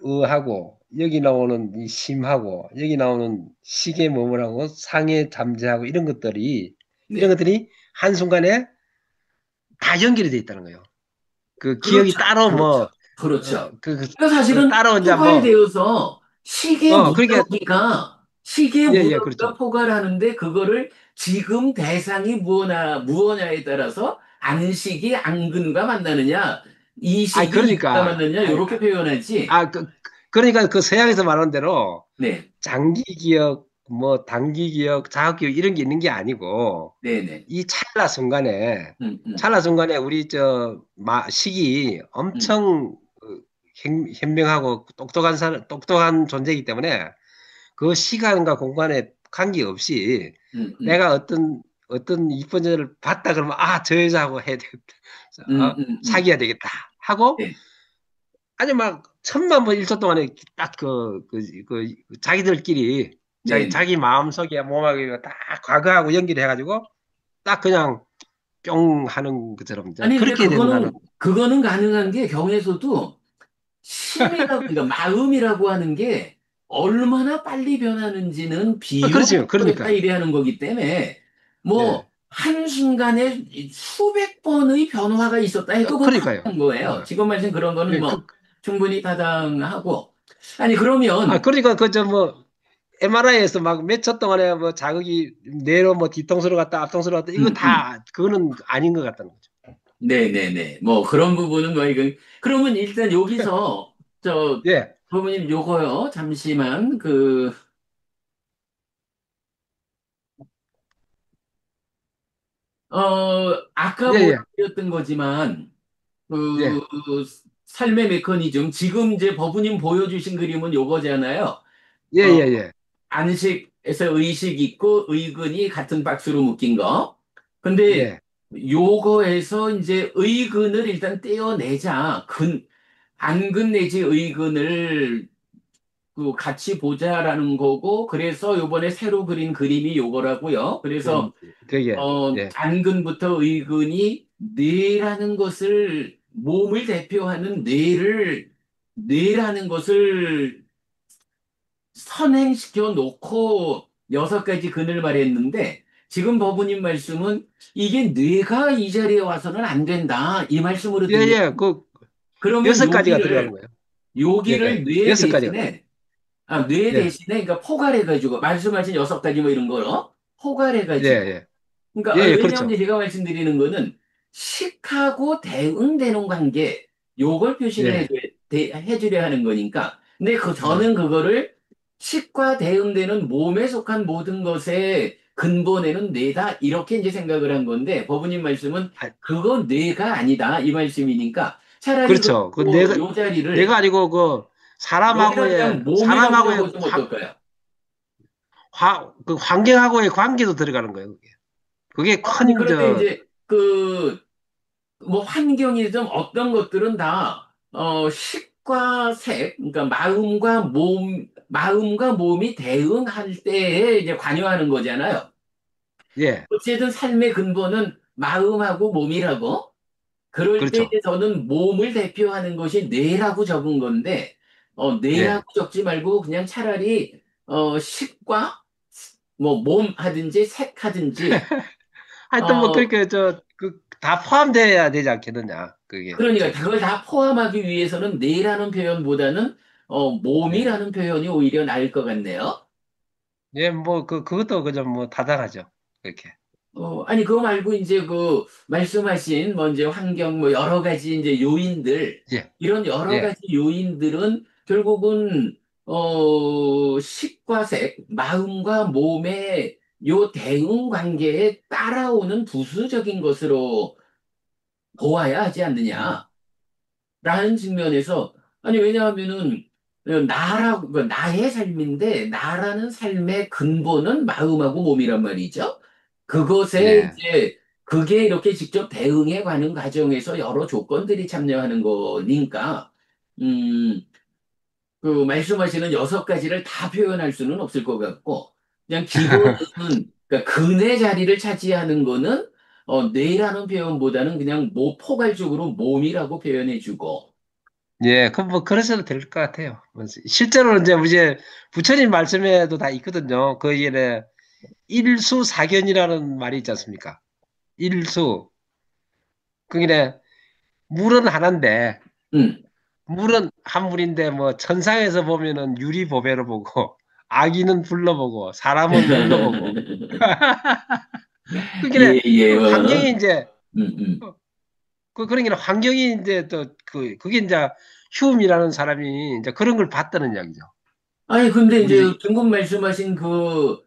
B: 의하고, 여기 나오는 이 심하고, 여기 나오는 시계 머물하고, 상해 잠재하고, 이런
A: 네,
B: 것들이 한순간에 다 연결이 돼 있다는 거예요. 그 기억이
A: 그렇죠,
B: 따로
A: 그렇죠,
B: 뭐,
A: 그렇죠.
B: 그
A: 그러니까 사실은
B: 따로 이제 뭐,
A: 포괄되어서
B: 그러니까,
A: 시계
B: 예, 예, 그렇죠.
A: 무더기가 포괄하는데 그거를 지금 대상이 무엇냐에 따라서 안식이 안근과 만나느냐, 이식이 이근과
B: 그러니까,
A: 만나느냐, 이렇게 표현하지.
B: 그러니까 그 서양에서 말하는 대로
A: 네,
B: 장기 기억, 뭐 단기 기억, 자학 기억 이런 게 있는 게 아니고
A: 네, 네.
B: 이
A: 음, 음,
B: 찰나 순간에 우리 식이
A: 음,
B: 엄청 현명하고 똑똑한 존재이기 때문에 그 시간과 공간에 관계없이
A: 음, 음,
B: 내가 어떤 이쁜 여자를 봤다 그러면 저 여자하고 해야 되겠다. 사귀어야 되겠다 하고
A: 네,
B: 아니 막 천만 번 1초 동안에 딱 자기들끼리
A: 네, 네.
B: 자기 마음속에 몸하고 딱 과거하고 연결해가지고 딱 그냥 뿅 하는 것처럼 이제
A: 아니, 근데
B: 그렇게 된다는.
A: 그거는 가능한 게 경에서도 그러니까 마음이라고 하는 게 얼마나 빨리 변하는 비율에
B: 그렇지
A: 따라
B: 그러니까
A: 일해야 하는 거기 때문에
B: 예
A: 뭐 한순간에 수백 번의 변화가 있었다 해도 그건
B: 그러니까요.
A: 타당한 거예요.
B: 어,
A: 지금 말씀 그런 거는
B: 예,
A: 뭐 충분히 타당하고. 아니, 그러면,
B: 그러니까 MRI에서 막 몇 초 동안에 뭐 자극이 뇌로 뭐 뒤통수로 갔다 앞통수로 갔다 이거
A: 음, 음.
B: 다 그거는 아닌 것 같다는 거죠.
A: 네네네. 뭐 그런 부분은 뭐 이건, 그러면 일단 여기서,
B: 예,
A: 부모님 요거요. 잠시만, 아까
B: 예, 예,
A: 보여드렸던 거지만, 그
B: 예,
A: 삶의 메커니즘 지금 이제 버부님 보여주신 그림은 요거잖아요.
B: 예,
A: 어,
B: 예, 예,
A: 안식에서 의식 있고 의근이 같은 박스로 묶인 거. 근데
B: 예,
A: 요거에서 이제 의근을 일단 떼어내자. 안근 내지 의근을 같이 보자라는 거고, 그래서 요번에 새로 그린 그림이 요거라고요. 그래서
B: 그게 예,
A: 안근부터 의근이 뇌라는 것을, 몸을 대표하는 뇌라는 것을 선행시켜 놓고 여섯 가지 근을 말했는데, 지금 버부님 말씀은 이게 뇌가 이 자리에 와서는 안 된다. 이 말씀으로
B: 예,
A: 들려요.
B: 예,
A: 그러면
B: 여섯 가지가 들어가는 거예요. 예,
A: 여기를
B: 예, 여섯 가지가.
A: 뇌
B: 예,
A: 대신에, 그러니까 포괄해가지고, 말씀하신 여섯 가지 뭐 이런 거,
B: 예,
A: 포괄해가지고,
B: 예, 예,
A: 그러니까
B: 예,
A: 왜냐하면
B: 그렇죠.
A: 이제 제가 말씀드리는 거는 식하고 대응되는 관계, 요걸 표시를
B: 예,
A: 해주려 하는 거니까. 근데
B: 예.
A: 저는 그거를 식과 대응되는 몸에 속한 모든 것의 근본에는 뇌다, 이렇게 이제 생각을 한 건데, 법부님 말씀은
B: 아,
A: 그건 뇌가 아니다, 이 말씀이니까 차라리
B: 그렇죠.
A: 요 자리를
B: 내가 아니고
A: 여기다 그냥 몸이라고 하고 좀 어떨까요?
B: 그 환경하고의 관계도 들어가는 거예요. 그게
A: 아니,
B: 큰,
A: 그런데 이제 뭐 환경이든 어떤 것들은 다 식과 색, 그러니까 마음과 몸이 대응할 때에 이제 관여하는 거잖아요.
B: 예,
A: 어쨌든 삶의 근본은 마음하고 몸이라고. 그럴 때
B: 그렇죠.
A: 이제 저는 몸을 대표하는 것이 뇌라고 적은 건데, 뇌라고
B: 예.
A: 적지 말고 그냥 차라리, 식과, 뭐, 몸 하든지 색 하든지,
B: 하여튼 뭐
A: 어,
B: 그렇게 다 포함돼야 되지 않겠느냐. 그게
A: 그러니까
B: 저기.
A: 그걸 다 포함하기 위해서는 뇌라는 표현보다는,
B: 예.
A: 몸이라는 표현이 오히려 나을 것 같네요.
B: 예, 뭐 그것도 그저 뭐 타당하죠. 그렇게.
A: 아니, 그거 말고 이제 그 말씀하신 뭐 이제 환경 뭐 여러 가지 이제 요인들,
B: 예.
A: 이런 여러
B: 예.
A: 가지 요인들은 결국은, 식과 색, 마음과 몸의 요 대응 관계에 따라오는 부수적인 것으로 보아야 하지
B: 음.
A: 않느냐. 라는 측면에서, 아니, 왜냐하면은, 나의 삶인데, 나라는 삶의 근본은 마음하고 몸이란 말이죠. 그것에
B: 예.
A: 이제, 그게 이렇게 직접 대응해 가는 과정에서 여러 조건들이 참여하는 거니까, 음, 그 말씀하시는 여섯 가지를 다 표현할 수는 없을 것 같고, 그냥 기본은, 그러니까 근의 자리를 차지하는 거는, 뇌라는 표현보다는 그냥 포괄적으로 몸이라고 표현해주고,
B: 예, 그 뭐 그러셔도 될 것 같아요. 뭐 실제로는 이제 우리 부처님 말씀에도 다 있거든요. 그 일에 일수사견이라는 말이 있지 않습니까? 일수. 그게 물은 하나인데
A: 음.
B: 물은 한 물인데 뭐 천상에서 보면은 유리보배로 보고 아기는 불로 보고 사람은 물로 보고
A: 예,
B: 그게
A: 예,
B: 그 환경이 이제
A: 음.
B: 그런 게 환경이 이제 또 그게 이제 휴움이라는 사람이 이제 그런 걸 봤다는 이야기죠.
A: 아니, 근데
B: 우리
A: 이제 방금 말씀하신 그,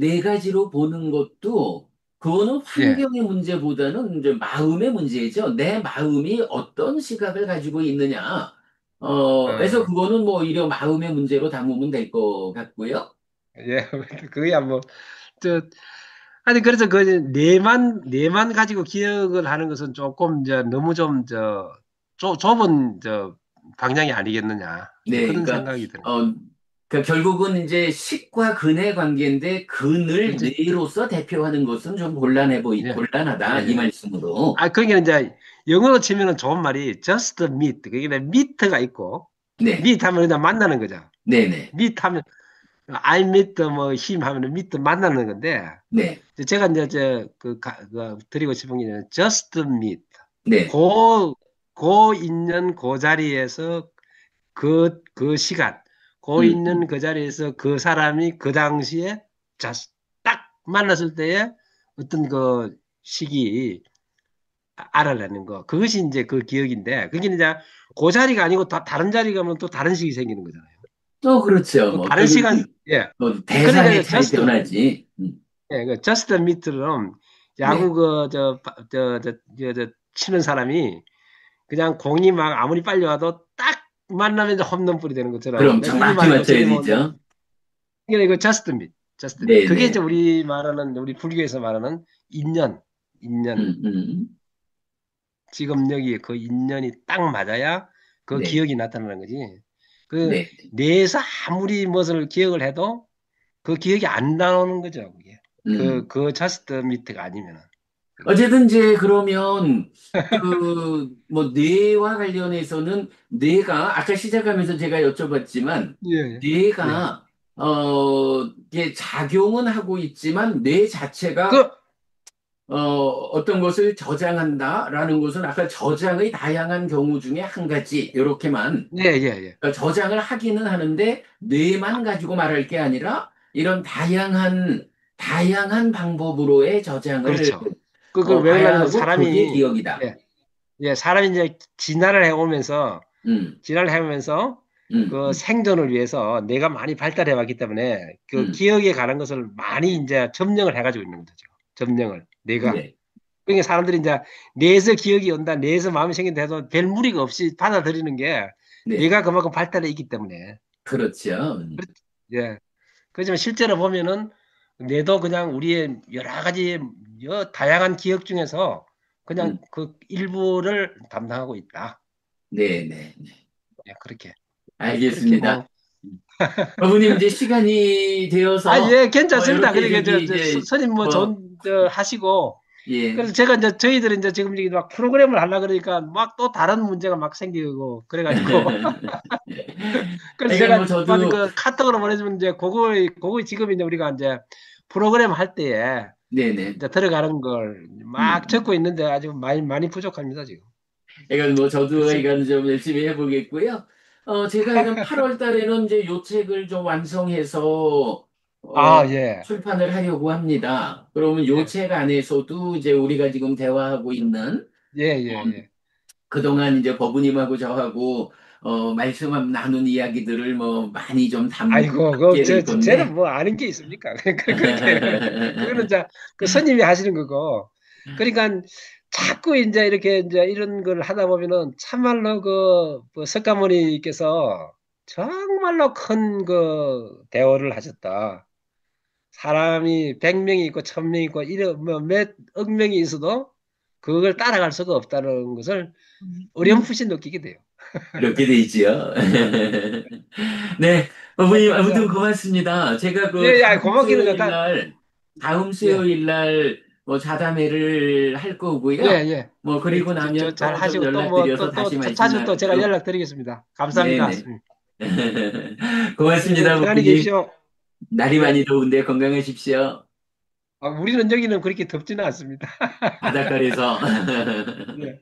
A: 네 가지로 보는 것도, 그거는
B: 예.
A: 환경의 문제보다는 이제 마음의 문제죠. 내 마음이 어떤 시각을 가지고 있느냐. 그래서
B: 어,
A: 그거는 뭐 오히려 마음의 문제로 담으면 될 것 같고요.
B: 예. 그거야 뭐 저 아니 그래서 그 뇌만 가지고 기억을 하는 것은 조금 이제 너무 좀 좁은 방향이 아니겠느냐 이제
A: 네,
B: 그런
A: 그러니까,
B: 생각이 드는 거죠.
A: 어, 그러니까 결국은 이제 식과 근의 관계인데, 근을
B: 그렇죠?
A: 뇌로서 대표하는 것은 좀
B: 예, 예,
A: 곤란하다, 이
B: 예.
A: 말씀으로.
B: 아 그러니까 이제 영어로 치면은 좋은 말이 just meet. 그게 meet가 있고
A: 네,
B: meet 하면 그냥 만나는 거죠.
A: 네네,
B: meet 하면 I meet 뭐 him 하면 meet 만나는 건데
A: 네,
B: 제가 이제 드리고 싶은 게 just meet.
A: 네,
B: 고 있는 그 자리에서 그 시간, 고
A: 음,
B: 있는 그 자리에서 그 사람이 그 당시에 just 딱 만났을 때에 어떤 그 시기 알아내는 거. 그것이 이제 그 기억인데, 그게 이제 그 자리가 아니고 다른 자리 가면 또 다른 식이 생기는 거잖아요.
A: 또 그렇죠.
B: 또
A: 뭐,
B: 다른 시간,
A: 결국은,
B: 예. 그러니까
A: 대상의 차이 변하지.
B: just meet처럼
A: 네,
B: 야구 치는 사람이 그냥 공이 막 아무리 빨리 와도 딱 만나면 이제 홈런볼이 되는 것처럼
A: 그럼
B: 내가 이
A: 정확히
B: 말을
A: 맞춰야
B: 전에 뭐
A: 되죠.
B: 이거 just meet, just meet. 그게
A: 네네,
B: 이제 우리 불교에서 말하는 인연, 인연.
A: 음,
B: 지금 여기 그 인연이 딱 맞아야 그
A: 네,
B: 기억이 나타나는 거지. 그
A: 네,
B: 뇌에서 아무리 무엇을 기억을 해도 그 기억이 안 나오는 거죠. 그게.
A: 음.
B: 그 just meet가 아니면은. 그게.
A: 어쨌든 이제 그러면 뭐 뇌와 관련해서는 뇌가 아까 시작하면서 제가 여쭤봤지만
B: 예, 예.
A: 뇌가 이게 작용은 하고 있지만 뇌 자체가
B: 그,
A: 어떤 것을 저장한다라는 것은 아까 저장의 다양한 경우 중에 한 가지 이렇게만
B: 예, 예, 예.
A: 그러니까 저장을 하기는 하는데 뇌만 가지고 말할 게 아니라 이런 다양한 방법으로의 저장을
B: 그렇죠. 왜
A: 봐야
B: 그러냐면
A: 하고 그게
B: 사람이,
A: 기억이다.
B: 예, 예, 사람이 이제 진화를 해오면서,
A: 음,
B: 진화를 해오면서
A: 음,
B: 그
A: 음,
B: 생존을 위해서 뇌가 많이 발달해 왔기 때문에 그
A: 음.
B: 기억에 관한 것을 많이 이제 점령을 해가지고 있는 거죠. 점령을. 뇌가.
A: 네,
B: 그러니까 사람들이 이제 뇌에서 기억이 온다, 뇌에서 마음이 생긴다 해도 별 무리가 없이 받아들이는 게
A: 네,
B: 뇌가 그만큼 발달해 있기 때문에.
A: 그렇죠.
B: 예. 그렇지만 실제로 보면은 뇌도 그냥 우리의 여러 가지 다양한 기억 중에서 그냥
A: 음,
B: 그 일부를 담당하고 있다.
A: 네, 네, 네.
B: 예, 그렇게
A: 알겠습니다.
B: 뭐,
A: 어머님 이제 시간이
B: 아,
A: 되어서
B: 예, 괜찮습니다.
A: 이렇게
B: 그러니까
A: 저기 이제
B: 선임 뭐
A: 뭐
B: 좋은, 하시고.
A: 예.
B: 그래서 제가 이제 저희들은 이제 지금 이제 막 프로그램을 하려 그러니까 막 또 다른 문제가 막 생기고 그래가지고. 그래서
A: 그러니까
B: 제가
A: 뭐
B: 만
A: 저도
B: 그 카톡으로 보내주면 이제 그거 지금 이제 우리가 이제 프로그램 할 때에
A: 네네.
B: 이제 들어가는 걸 막
A: 음.
B: 적고 있는데 아직 많이 부족합니다, 지금.
A: 이건 뭐 저도
B: 그래서,
A: 이건 좀 열심히 해보겠고요. 제가 이건 8월 달에는 이제 요 책을 좀 완성해서
B: 아, 예,
A: 출판을 하려고 합니다. 그러면 요
B: 예,
A: 책 안에서도 이제 우리가 지금 대화하고 있는
B: 예,
A: 어,
B: 예, 예.
A: 그동안 이제 버부님하고 저하고 말씀 나눈 이야기들을 뭐 많이 좀
B: 아이고,
A: 담게 될
B: 쟤는
A: 건데.
B: 뭐 아는 게 있습니까? 그렇게, 그거는 이제 그 스님이 하시는 거고. 그러니까 자꾸 이제 이렇게 이제 이런 걸 하다 보면은 참말로 뭐 석가모니께서 정말로 큰 그 대어를 하셨다. 사람이 100명이 있고 1000명이 있고 이런 뭐몇억 명이 있어도 그걸 따라갈 수가 없다는 것을 어렴풋이 느끼게 돼요.
A: 그렇게 돼 있지요. 네, 어머님 아무튼
B: 그래서
A: 고맙습니다. 제가 그
B: 예, 예, 고맙기는 거다.
A: 다음
B: 예.
A: 수요일 날 뭐 자담회를 할
B: 예,
A: 거고요.
B: 예.
A: 뭐 그리고 나면
B: 잘
A: 또 좀
B: 하시고 또 뭐
A: 연락드려서 다시 말씀
B: 자주 또 제가
A: 나누죠.
B: 연락드리겠습니다. 감사합니다.
A: 네네.
B: 그러면
A: 고맙습니다,
B: 편안히
A: 부부님.
B: 계십시오.
A: 날이
B: 예.
A: 많이 더운데 건강하십시오.
B: 우리는 여기는 그렇게 덥지는 않습니다.
A: 바닷가에서.
B: 예.